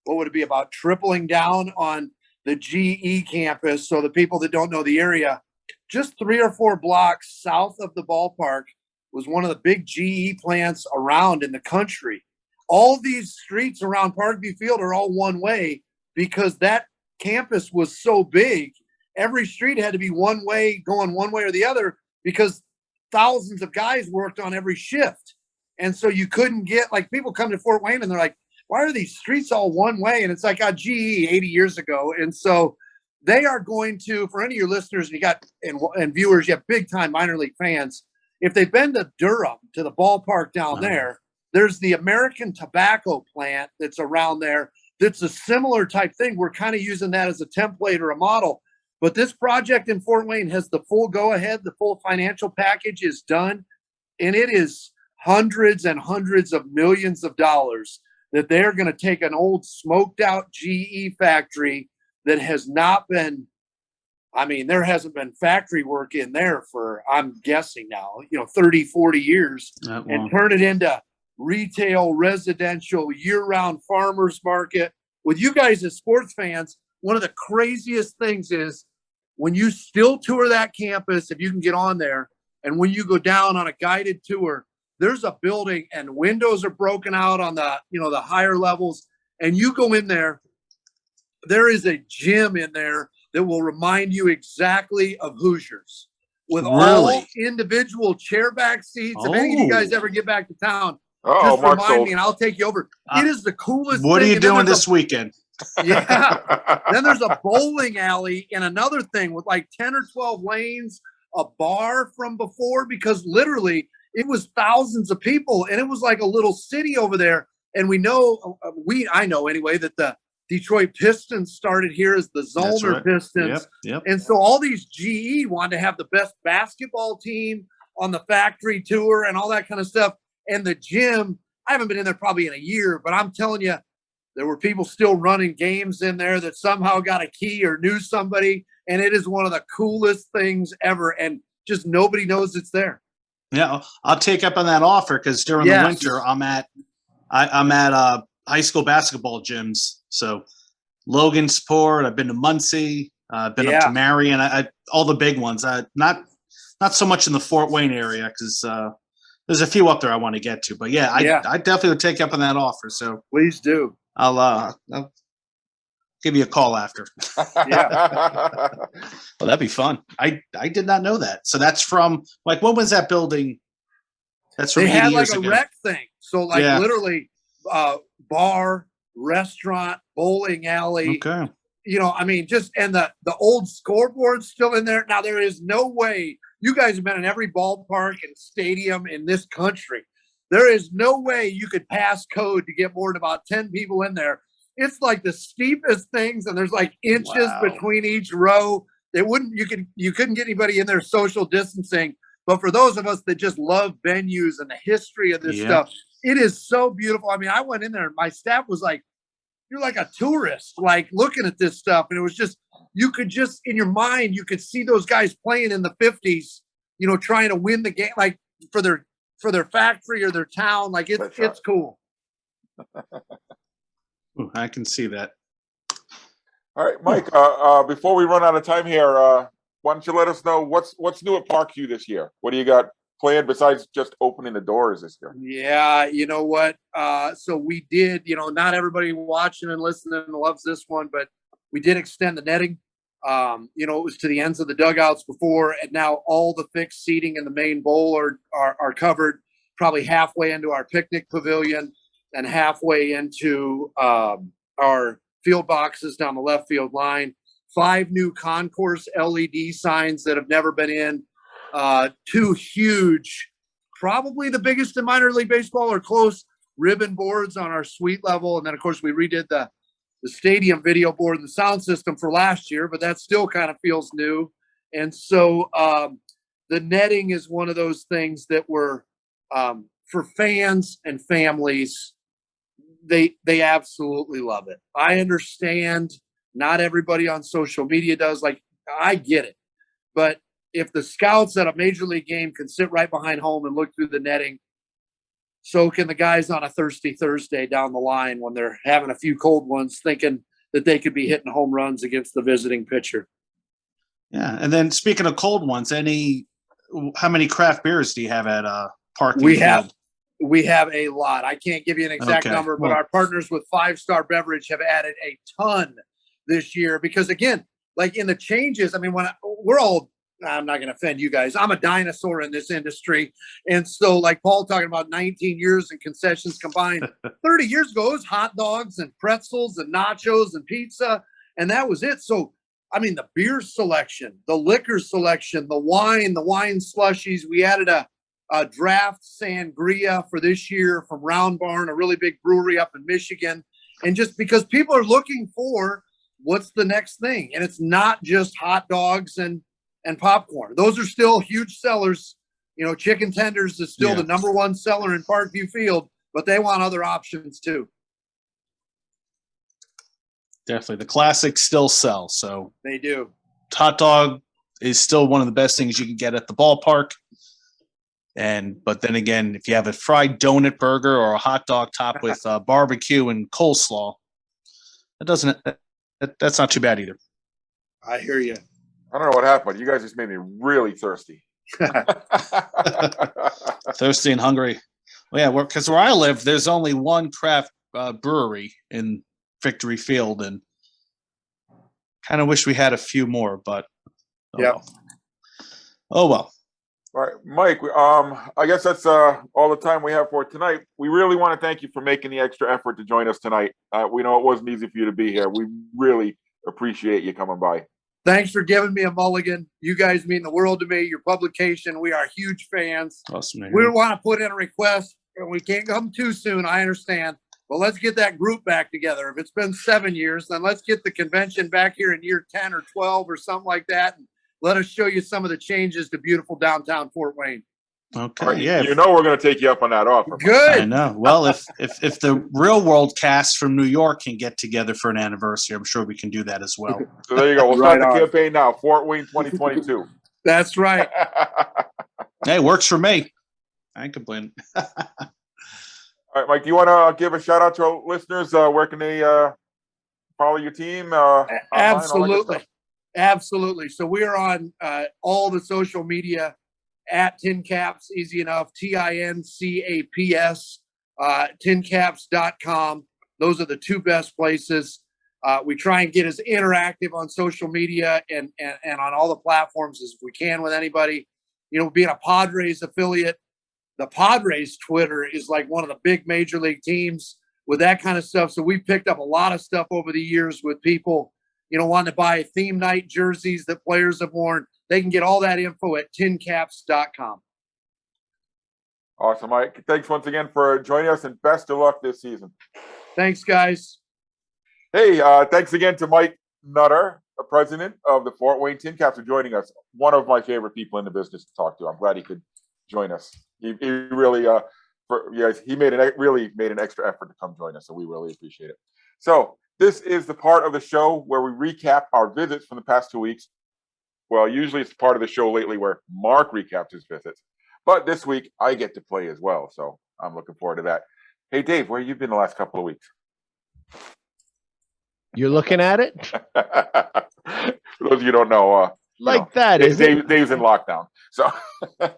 what would it be, about tripling down on the GE campus. So the people that don't know the area, just 3 or 4 blocks south of the ballpark was one of the big GE plants around in the country. All these streets around Parkview Field are all one way because that campus was so big. Every street had to be one way, going one way or the other, because thousands of guys worked on every shift. And so you couldn't get, like, people come to Fort Wayne and they're like, why are these streets all one way? And it's like GE 80 years ago. And so they are going to, for any of your listeners, and viewers, you have big time minor league fans. If they've been to Durham, to the ballpark down there, there's the American tobacco plant that's around there. That's a similar type thing. We're kind of using that as a template or a model. But this project in Fort Wayne has the full go ahead. The full financial package is done. And it is hundreds and hundreds of millions of dollars that they're going to take an old smoked out GE factory that has not been, there hasn't been factory work in there for, I'm guessing now, 30, 40 years, and turn it into retail, residential, year-round farmers market. With you guys as sports fans, one of the craziest things is when you still tour that campus, if you can get on there, and when you go down on a guided tour, there's a building and windows are broken out on the, the higher levels. And you go in there, there is a gym in there that will remind you exactly of Hoosiers with all individual chairback seats. If any of you guys ever get back to town, just remind me and I'll take you over. It is the coolest thing. What are you doing this weekend? Yeah. Then there's a bowling alley and another thing with like 10 or 12 lanes, a bar from before, because literally it was thousands of people and it was like a little city over there. And I know anyway, that the Detroit Pistons started here as the Zollner Pistons. Yep. And so all these GE wanted to have the best basketball team on the factory tour and all that kind of stuff. And the gym, I haven't been in there probably in a year, but I'm telling you, there were people still running games in there that somehow got a key or knew somebody. And it is one of the coolest things ever. And just nobody knows it's there. Yeah, I'll take up on that offer because during the winter I'm at high school basketball gyms. So Logansport, I've been to Muncie, I've been up to Marion, all the big ones. Not so much in the Fort Wayne area because there's a few up there I want to get to. But I definitely would take up on that offer. So please do. I'll give you a call after. Yeah. Well, that'd be fun. I did not know that. So that's from, like, when was that building? That's from 80 years ago. They had like a rec thing. So literally bar, restaurant, bowling alley. Okay. And the old scoreboard's still in there. Now there is no way, you guys have been in every ballpark and stadium in this country. There is no way you could pass code to get more than about 10 people in there. It's like the steepest things, and there's like inches between each row. You couldn't get anybody in there social distancing. But for those of us that just love venues and the history of this stuff, it is so beautiful. I went in there and my staff was like, you're like a tourist, like looking at this stuff. And it was just, you could just, in your mind, you could see those guys playing in the 50s, trying to win the game, like for their factory or their town. Like it's cool. Ooh, I can see that. All right, Mike, before we run out of time here, why don't you let us know what's new at Parkview this year? What do you got planned besides just opening the doors this year? Yeah, you know what? So we did, not everybody watching and listening loves this one, but we did extend the netting. It was to the ends of the dugouts before, and now all the fixed seating in the main bowl are covered, probably halfway into our picnic pavilion and halfway into our field boxes down the left field line. 5 new concourse LED signs that have never been in. 2 huge, probably the biggest in minor league baseball or close, ribbon boards on our suite level. And then, of course, we redid the the stadium video board and the sound system for last year, but that still kind of feels new. And so the netting is one of those things that were for fans and families, they absolutely love it. I understand not everybody on social media does. Like, I get it. But if the scouts at a major league game can sit right behind home and look through the netting, so can the guys on a thirsty Thursday down the line when they're having a few cold ones, thinking that they could be hitting home runs against the visiting pitcher. Yeah, and then speaking of cold ones, how many craft beers do you have at Park? We have a lot. I can't give you an exact number, but our partners with 5 Star Beverage have added a ton this year because, again, like in the changes, I mean, I'm not going to offend you guys. I'm a dinosaur in this industry. And so, like Paul talking about 19 years and concessions combined, 30 years ago, it was hot dogs and pretzels and nachos and pizza, and that was it. So, I mean, the beer selection, the liquor selection, the wine slushies. We added a draft sangria for this year from Round Barn, a really big brewery up in Michigan. And just because people are looking for what's the next thing. And it's not just hot dogs and popcorn. Those are still huge sellers. You know, chicken tenders is still the number one seller in Parkview Field, but they want other options too. Definitely. The classics still sell. So they do. Hot dog is still one of the best things you can get at the ballpark. But then again, if you have a fried donut burger or a hot dog topped with barbecue and coleslaw, that's not too bad either. I hear you. I don't know what happened. You guys just made me really thirsty. Thirsty and hungry. Well, yeah, because where I live, there's only one craft brewery in Victory Field, and kind of wish we had a few more, but well. Oh well. All right, Mike, I guess that's all the time we have for tonight. We really want to thank you for making the extra effort to join us tonight. We know it wasn't easy for you to be here. We really appreciate you coming by. Thanks for giving me a mulligan. You guys mean the world to me. Your publication, we are huge fans. Awesome, man. We want to put in a request. We can't come too soon, I understand. But let's get that group back together. If it's been 7 years, then let's get the convention back here in year 10 or 12 or something like that. And let us show you some of the changes to beautiful downtown Fort Wayne. Okay, right, yeah. You know we're going to take you up on that offer. Good. I know. Well, if the real world cast from New York can get together for an anniversary, I'm sure we can do that as well. So there you go. We'll start the campaign now. Fort Wayne 2022. That's right. Hey, works for me. I ain't complaining. All right, Mike, do you want to give a shout out to our listeners? Where can they follow your team? Absolutely. Absolutely. So we are on all the social media at TinCaps, easy enough, TINCAPS, TinCaps.com. Those are the two best places. We try and get as interactive on social media and on all the platforms as we can with anybody. You know, being a Padres affiliate, the Padres Twitter is like one of the big major league teams with that kind of stuff. So we picked up a lot of stuff over the years with people, you know, wanting to buy theme night jerseys that players have worn. They can get all that info at tincaps.com. Awesome, Mike. Thanks once again for joining us, and best of luck this season. Thanks, guys. Hey, thanks again to Mike Nutter, the president of the Fort Wayne TinCaps, for joining us. One of my favorite people in the business to talk to. I'm glad he could join us. He really, really made an extra effort to come join us, so we really appreciate it. So this is the part of the show where we recap our visits from the past 2 weeks. Well, usually it's part of the show lately where Mark recaps his visits. But this week, I get to play as well, so I'm looking forward to that. Hey, Dave, where have you been the last couple of weeks? You're looking at it? For those of you who don't know, Dave's in lockdown. So, so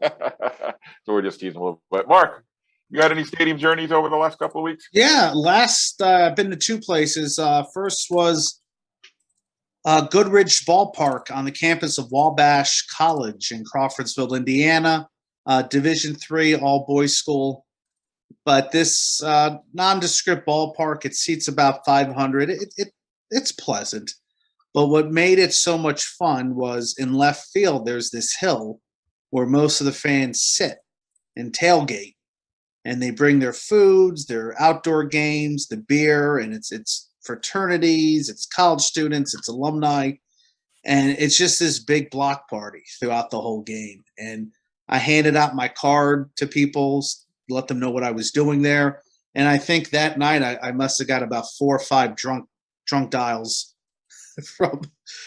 we're just teasing a little bit. Mark, you had any stadium journeys over the last couple of weeks? Yeah, I've been to two places. First was Goodrich Ballpark on the campus of Wabash College in Crawfordsville, Indiana. Division III all-boys school. But this nondescript ballpark, it seats about 500. It's pleasant. But what made it so much fun was in left field, there's this hill where most of the fans sit and tailgate. And they bring their foods, their outdoor games, the beer, and it's fraternities, it's college students, it's alumni, and it's just this big block party throughout the whole game. And I handed out my card to people, let them know what I was doing there. And I think that night I must have got about 4 or 5 drunk dials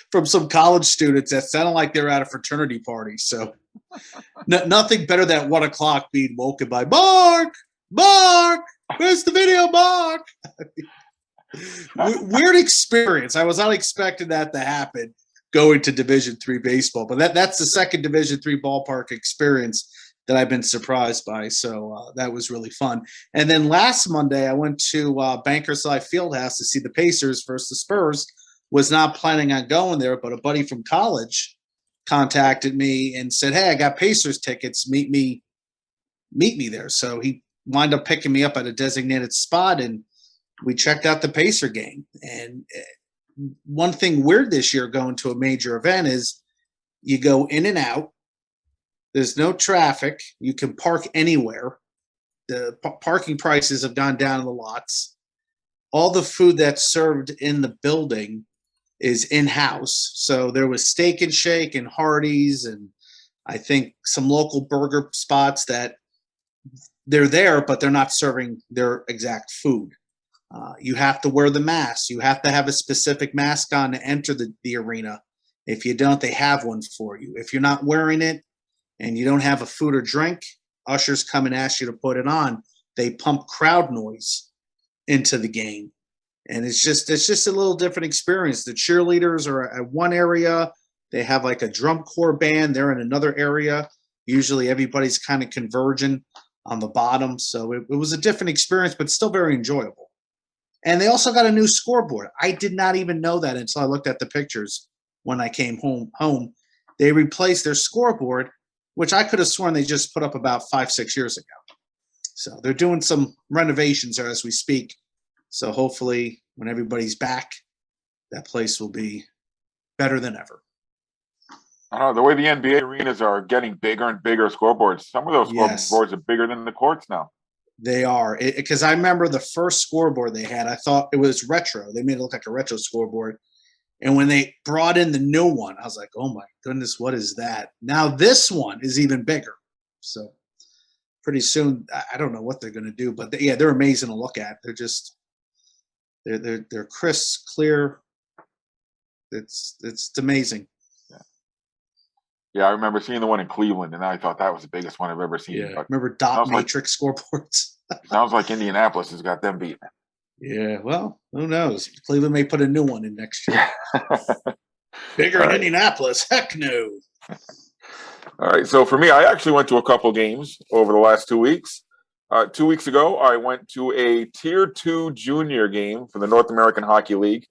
from some college students that sounded like they were at a fraternity party. So nothing better than 1 o'clock being woken by Mark, where's the video, Mark? Weird experience. I was not expecting that to happen going to Division III baseball, but that's the second Division III ballpark experience that I've been surprised by. So that was really fun. And then last Monday, I went to Bankers Life Fieldhouse to see the Pacers versus the Spurs. Was not planning on going there, but a buddy from college contacted me and said, "Hey, I got Pacers tickets. Meet me there." So he wound up picking me up at a designated spot, and we checked out the Pacer game. And one thing weird this year going to a major event is you go in and out. There's no traffic. You can park anywhere. The parking prices have gone down in the lots. All the food that's served in the building is in-house. So there was Steak and Shake and Hardee's, and I think some local burger spots that they're there, but they're not serving their exact food. You have to wear the mask. You have to have a specific mask on to enter the arena. If you don't, they have one for you. If you're not wearing it and you don't have a food or drink, ushers come and ask you to put it on. They pump crowd noise into the game. And it's just a little different experience. The cheerleaders are at one area. They have like a drum corps band. They're in another area. Usually everybody's kind of converging on the bottom. So it was a different experience, but still very enjoyable. And they also got a new scoreboard. I did not even know that until I looked at the pictures when I came home. They replaced their scoreboard, which I could have sworn they just put up about 5-6 years ago. So they're doing some renovations there as we speak. So hopefully when everybody's back, that place will be better than ever. I don't know, the way the NBA arenas are getting bigger and bigger scoreboards. Some of those Yes. scoreboards are bigger than the courts now. They are. Because I remember the first scoreboard they had, I thought it was retro. They made it look like a retro scoreboard. And when they brought in the new one, I was like, oh my goodness, what is that? Now this one is even bigger. So pretty soon, I don't know what they're going to do. But they're amazing to look at. They're just, they're crisp, clear. It's amazing. Yeah, I remember seeing the one in Cleveland, and I thought that was the biggest one I've ever seen. Yeah, But remember dot matrix scoreboards? sounds like Indianapolis has got them beaten. Yeah, well, who knows? Cleveland may put a new one in next year. Bigger All in right. Indianapolis? Heck no. All right, so for me, I actually went to a couple games over the last 2 weeks. 2 weeks ago, I went to a Tier 2 junior game for the North American Hockey League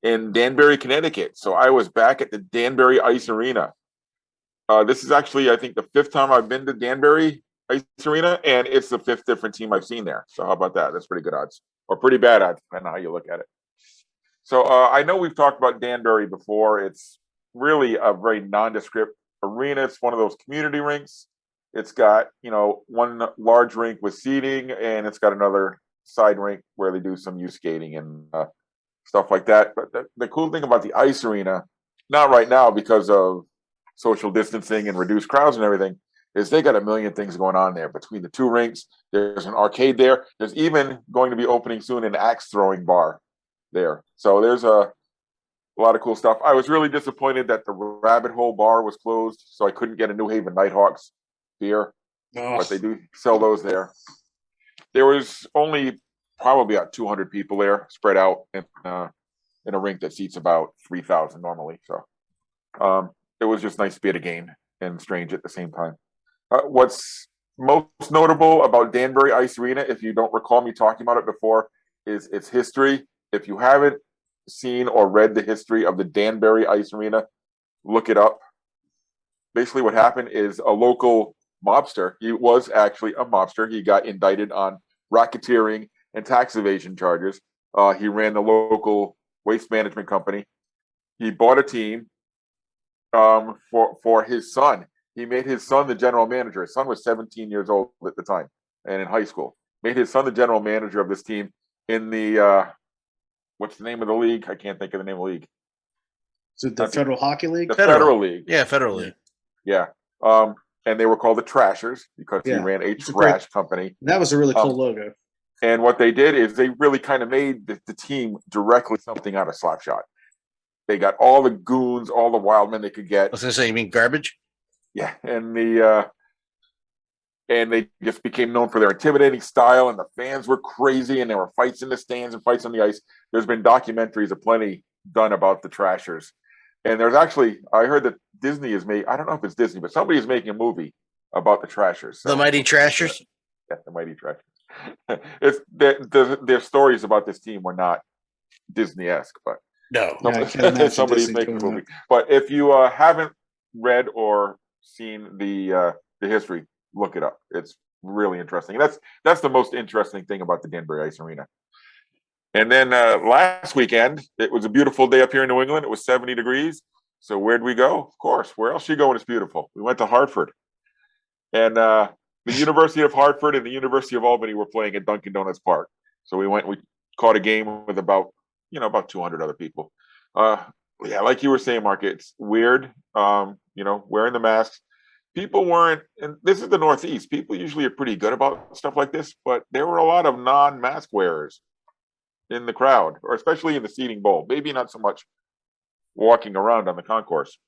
in Danbury, Connecticut. So I was back at the Danbury Ice Arena. This is actually, I think, the 5th time I've been to Danbury Ice Arena, and it's the 5th different team I've seen there. So how about that? That's pretty good odds, or pretty bad odds, depending on how you look at it. So I know we've talked about Danbury before. It's really a very nondescript arena. It's one of those community rinks. It's got, one large rink with seating, and it's got another side rink where they do some youth skating and stuff like that. But the cool thing about the ice arena, not right now because of social distancing and reduced crowds and everything, is they got a million things going on there. Between the 2 rinks, there's an arcade there. There's even going to be opening soon an axe throwing bar there. So there's a lot of cool stuff. I was really disappointed that the Rabbit Hole bar was closed, so I couldn't get a New Haven Nighthawks beer, but they do sell those there. There was only probably about 200 people there, spread out in a rink that seats about 3,000 normally. So it was just nice to be at a game and strange at the same time. What's most notable about Danbury Ice Arena, if you don't recall me talking about it before, is its history. If you haven't seen or read the history of the Danbury Ice Arena, look it up. Basically what happened is a local mobster, he was actually a mobster, he got indicted on racketeering and tax evasion charges. He ran the local waste management company. He bought a team for his son. He made his son the general manager. His son was 17 years old at the time and in high school. Made his son the general manager of this team in the what's the name of the league? I can't think of the name of the league. Is it the Federal Hockey League? The Federal League. Yeah, Federal League. Yeah. And they were called the Trashers because he Yeah. ran a It's a great- trash company. That was a really cool logo. And what they did is they really kind of made the team directly something out of Slapshot. They got all the goons, all the wild men they could I get. was going to say, you mean garbage? Yeah. And they just became known for their intimidating style, and the fans were crazy, and there were fights in the stands and fights on the ice. There's been documentaries aplenty done about the Trashers. And there's actually, I heard that Disney is making, I don't know if it's Disney, but somebody is making a movie about the Trashers. So, The Mighty Trashers? Yeah, the Mighty Trashers. It's their stories about this team were not Disney-esque, but No. Yeah, I can't imagine somebody's Disney making a doing movie. But if you haven't read or seen the history, look it up. It's really interesting. And that's the most interesting thing about the Danbury Ice Arena. And then last weekend, it was a beautiful day up here in New England. It was 70 degrees. So where'd we go? Of course, where else you go when it's beautiful? We went to Hartford. And the University of Hartford and the University of Albany were playing at Dunkin' Donuts Park. So we caught a game with about 200 other people. Yeah, like you were saying, Mark, it's weird, wearing the masks. People weren't, and this is the Northeast. People usually are pretty good about stuff like this, but there were a lot of non-mask wearers in the crowd, or especially in the seating bowl. Maybe not so much walking around on the concourse,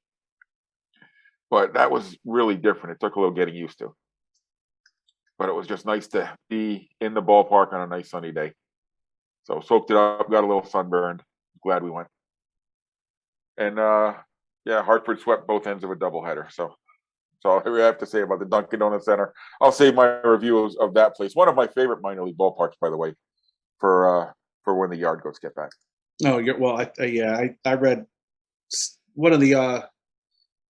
but that was really different. It took a little getting used to, but it was just nice to be in the ballpark on a nice sunny day. So soaked it up, got a little sunburned. Glad we went. And Hartford swept both ends of a doubleheader. So that's all I have to say about the Dunkin' Donuts Center. I'll save my reviews of that place. One of my favorite minor league ballparks, by the way, for when the Yard Goats get back. Oh, I read one of the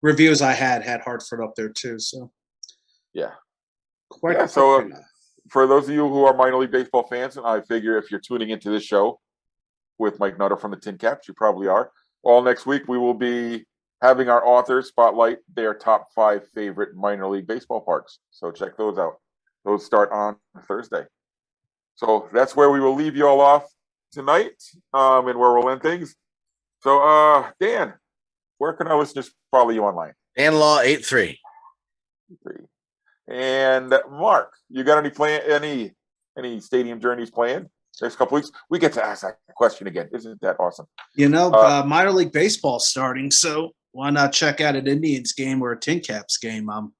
reviews I had Hartford up there too. So Yeah. quite. So for those of you who are minor league baseball fans, and I figure if you're tuning into this show with Mike Nutter from the TinCaps, you probably are. All next week we will be having our authors spotlight their top 5 favorite minor league baseball parks. So check those out. Those start on Thursday. So that's where we will leave you all off tonight, and where we'll end things. So, Dan, where can our listeners follow you online? Dan Law 83. And Mark, you got any stadium journeys planned next couple weeks? We get to ask that question again. Isn't that awesome? Minor league baseball starting, so why not check out an Indians game or a TinCaps game? I'm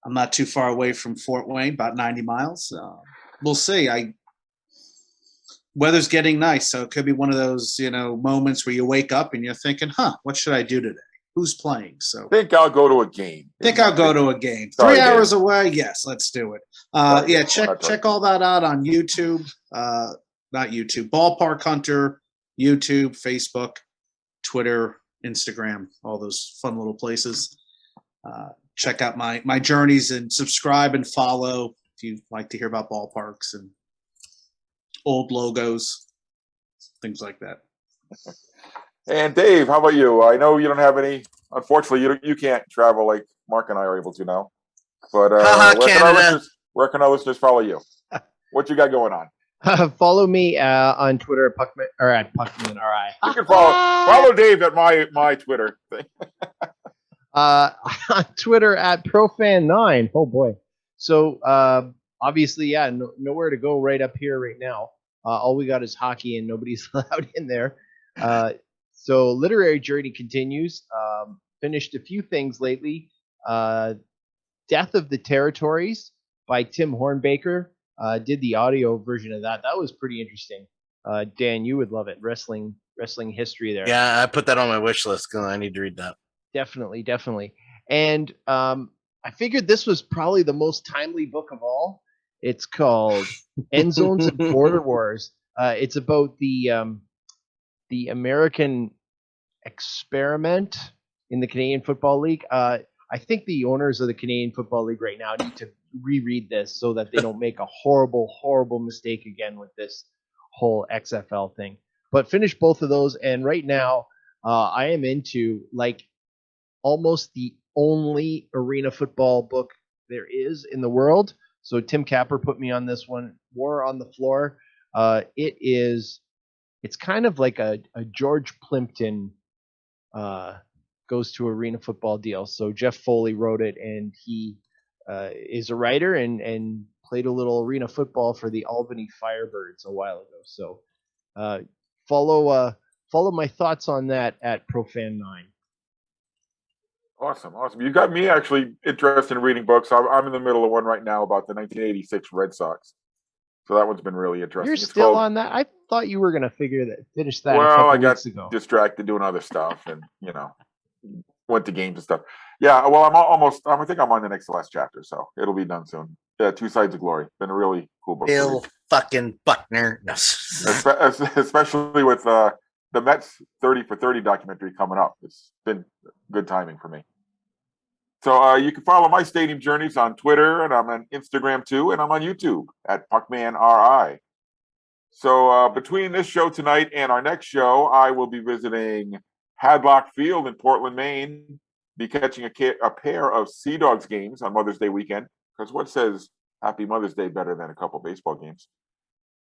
not too far away from Fort Wayne, about 90 miles. We'll see. Weather's getting nice, so it could be one of those, moments where you wake up and you're thinking, what should I do today? Who's playing? So I think I'll go to a game. I'll go to a game. Sorry, 3 hours Dave. away? Yes, let's do it. Sorry, Check all that out on YouTube. Not YouTube. Ballpark Hunter, YouTube, Facebook, Twitter, Instagram, all those fun little places. Check out my journeys and subscribe and follow if you'd like to hear about ballparks and old logos, things like that. And Dave, how about you? I know you don't have any. Unfortunately, you can't travel like Mark and I are able to now. But where can our listeners follow you? What you got going on? Follow me on Twitter at Puckman or at Puckman RI. You can follow Dave at my Twitter thing. On Twitter at ProFan9. Oh boy. So obviously, nowhere to go right up here right now. All we got is hockey, and nobody's allowed in there. So literary journey continues. Finished a few things lately. Death of the Territories by Tim Hornbaker. Did the audio version of that. That was pretty interesting. Dan, you would love it. Wrestling history there. Yeah, I put that on my wish list because I need to read that. Definitely. And I figured this was probably the most timely book of all. It's called End Zones and Border Wars. It's about the American experiment in the Canadian Football League. I think the owners of the Canadian Football League right now need to reread this so that they don't make a horrible mistake again with this whole XFL thing. But finish both of those, and right now I am into almost the only arena football book there is in the world. So Tim Capper put me on this one, War on the Floor. It is it's kind of like a George Plimpton goes to arena football deal. So Jeff Foley wrote it, and he is a writer and played a little arena football for the Albany Firebirds a while ago. So follow my thoughts on that at Profan9. Awesome. You got me actually interested in reading books. I'm in the middle of one right now about the 1986 Red Sox. So that one's been really interesting. You're It's still called- on that? I thought you were going to finish that a Well, couple I got weeks ago. distracted doing other stuff, and went to games and stuff. Yeah, well, I think I'm on the next to last chapter, so it'll be done soon. Yeah, Two Sides of Glory. Been a really cool book. to Bill read. fucking Buckner. No. Especially with the Mets 30 for 30 documentary coming up. It's been good timing for me. So you can follow my stadium journeys on Twitter, and I'm on Instagram too, and I'm on YouTube at PuckmanRI. So between this show tonight and our next show, I will be visiting Hadlock Field in Portland, Maine, be catching a pair of Sea Dogs games on Mother's Day weekend. Because what says Happy Mother's Day better than a couple baseball games?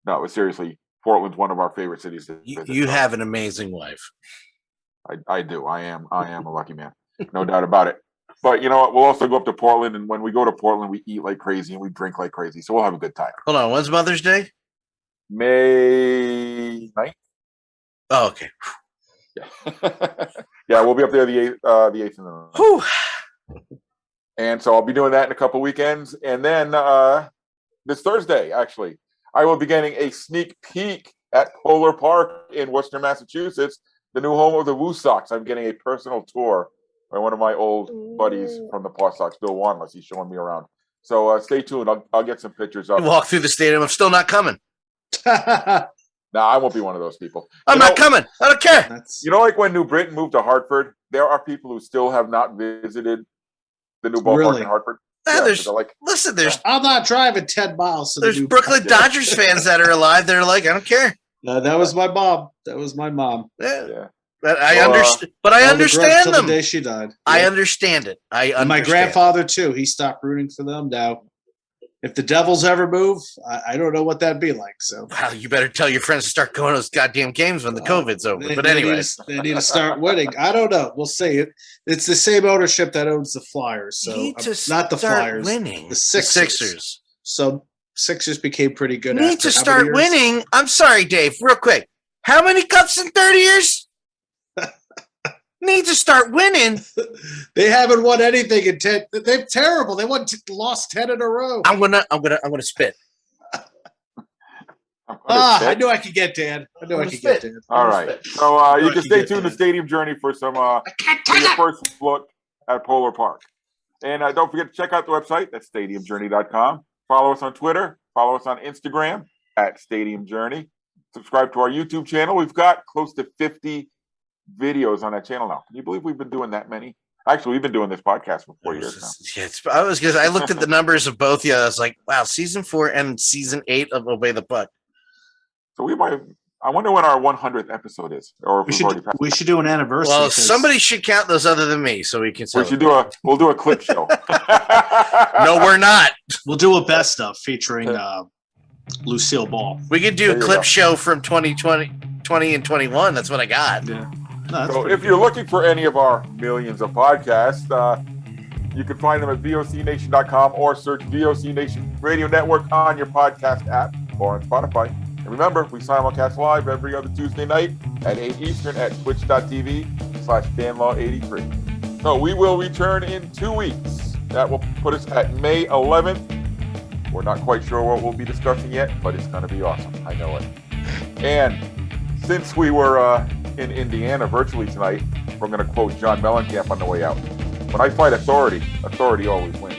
No, but seriously, Portland's one of our favorite cities to visit. You have an amazing wife. I do. I am a lucky man. No doubt about it. But you know what? We'll also go up to Portland, and when we go to Portland, we eat like crazy and we drink like crazy. So we'll have a good time. Hold on, when's Mother's Day? May 9th? Oh, okay. Yeah, we'll be up there the 8th and the 9th. Whew. And so I'll be doing that in a couple weekends. And then this Thursday, actually, I will be getting a sneak peek at Polar Park in Worcester, Massachusetts, the new home of the Woo Sox. I'm getting a personal tour by one of my old buddies from the Paw Sox, Bill Wanless. He's showing me around. So stay tuned. I'll get some pictures up. You walk through the stadium. I'm still not coming. No, I won't be one of those people. I'm not coming. I don't care. That's Like when New Britain moved to Hartford, there are people who still have not visited the new ballpark Really? in Hartford. Yeah, there's they're like, listen. There's I'm not driving 10 miles. To the there's new- Brooklyn Dodgers fans that are alive. They're like, I don't care. No, that was my mom. That was my mom. Yeah. yeah. But I Well, understand. But I Held the grudge understand till them. the day she died. I Yeah. understand it. I And my understand. grandfather too. He stopped rooting for them. Now, if the Devils ever move, I don't know what that'd be like. So, Wow, you better tell your friends to start going to those goddamn games when the COVID's over. But they anyways, need to start winning. I don't know. We'll see. It's the same ownership that owns the Flyers. So you need to not the start Flyers, winning. the Sixers. So Sixers became pretty good. You need after to how start many years? winning. I'm sorry, Dave. Real quick, how many cups in 30 years? Need to start winning. They haven't won anything in 10. They're terrible. They lost 10 in a row. I'm gonna spit. I knew I could get Dan. I knew I could get Dan. All right. So you Right, can you stay get tuned to that. Stadium Journey for some for your first look at Polar Park. And don't forget to check out the website. That's stadiumjourney.com. Follow us on Twitter. Follow us on Instagram at Stadium Journey. Subscribe to our YouTube channel. We've got close to 50 videos on that channel now. Can you believe we've been doing that many? Actually, we've been doing this podcast for 4 years now. I looked at the numbers of both. Yeah, I was like, wow, season 4 and season 8 of Obey the Puck. So we might. I wonder when our 100th episode is, or if we've already passed. We should do an anniversary. Well, 'cause somebody should count those other than me, so we can. We'll do a clip show. No, we're not. We'll do a best of featuring Lucille Ball. We could do There a you clip go. show from 2020 and 21. That's what I got. Yeah. No, that's So pretty if you're looking for any of our millions of podcasts, you can find them at vocnation.com or search VOC Nation Radio Network on your podcast app or on Spotify. And remember, we simulcast live every other Tuesday night at 8 Eastern at twitch.tv/danlaw83. So we will return in 2 weeks. That will put us at May 11th. We're not quite sure what we'll be discussing yet, but it's going to be awesome. I know it. And since we were in Indiana virtually tonight, we're going to quote John Mellencamp on the way out. When I fight authority, authority always wins.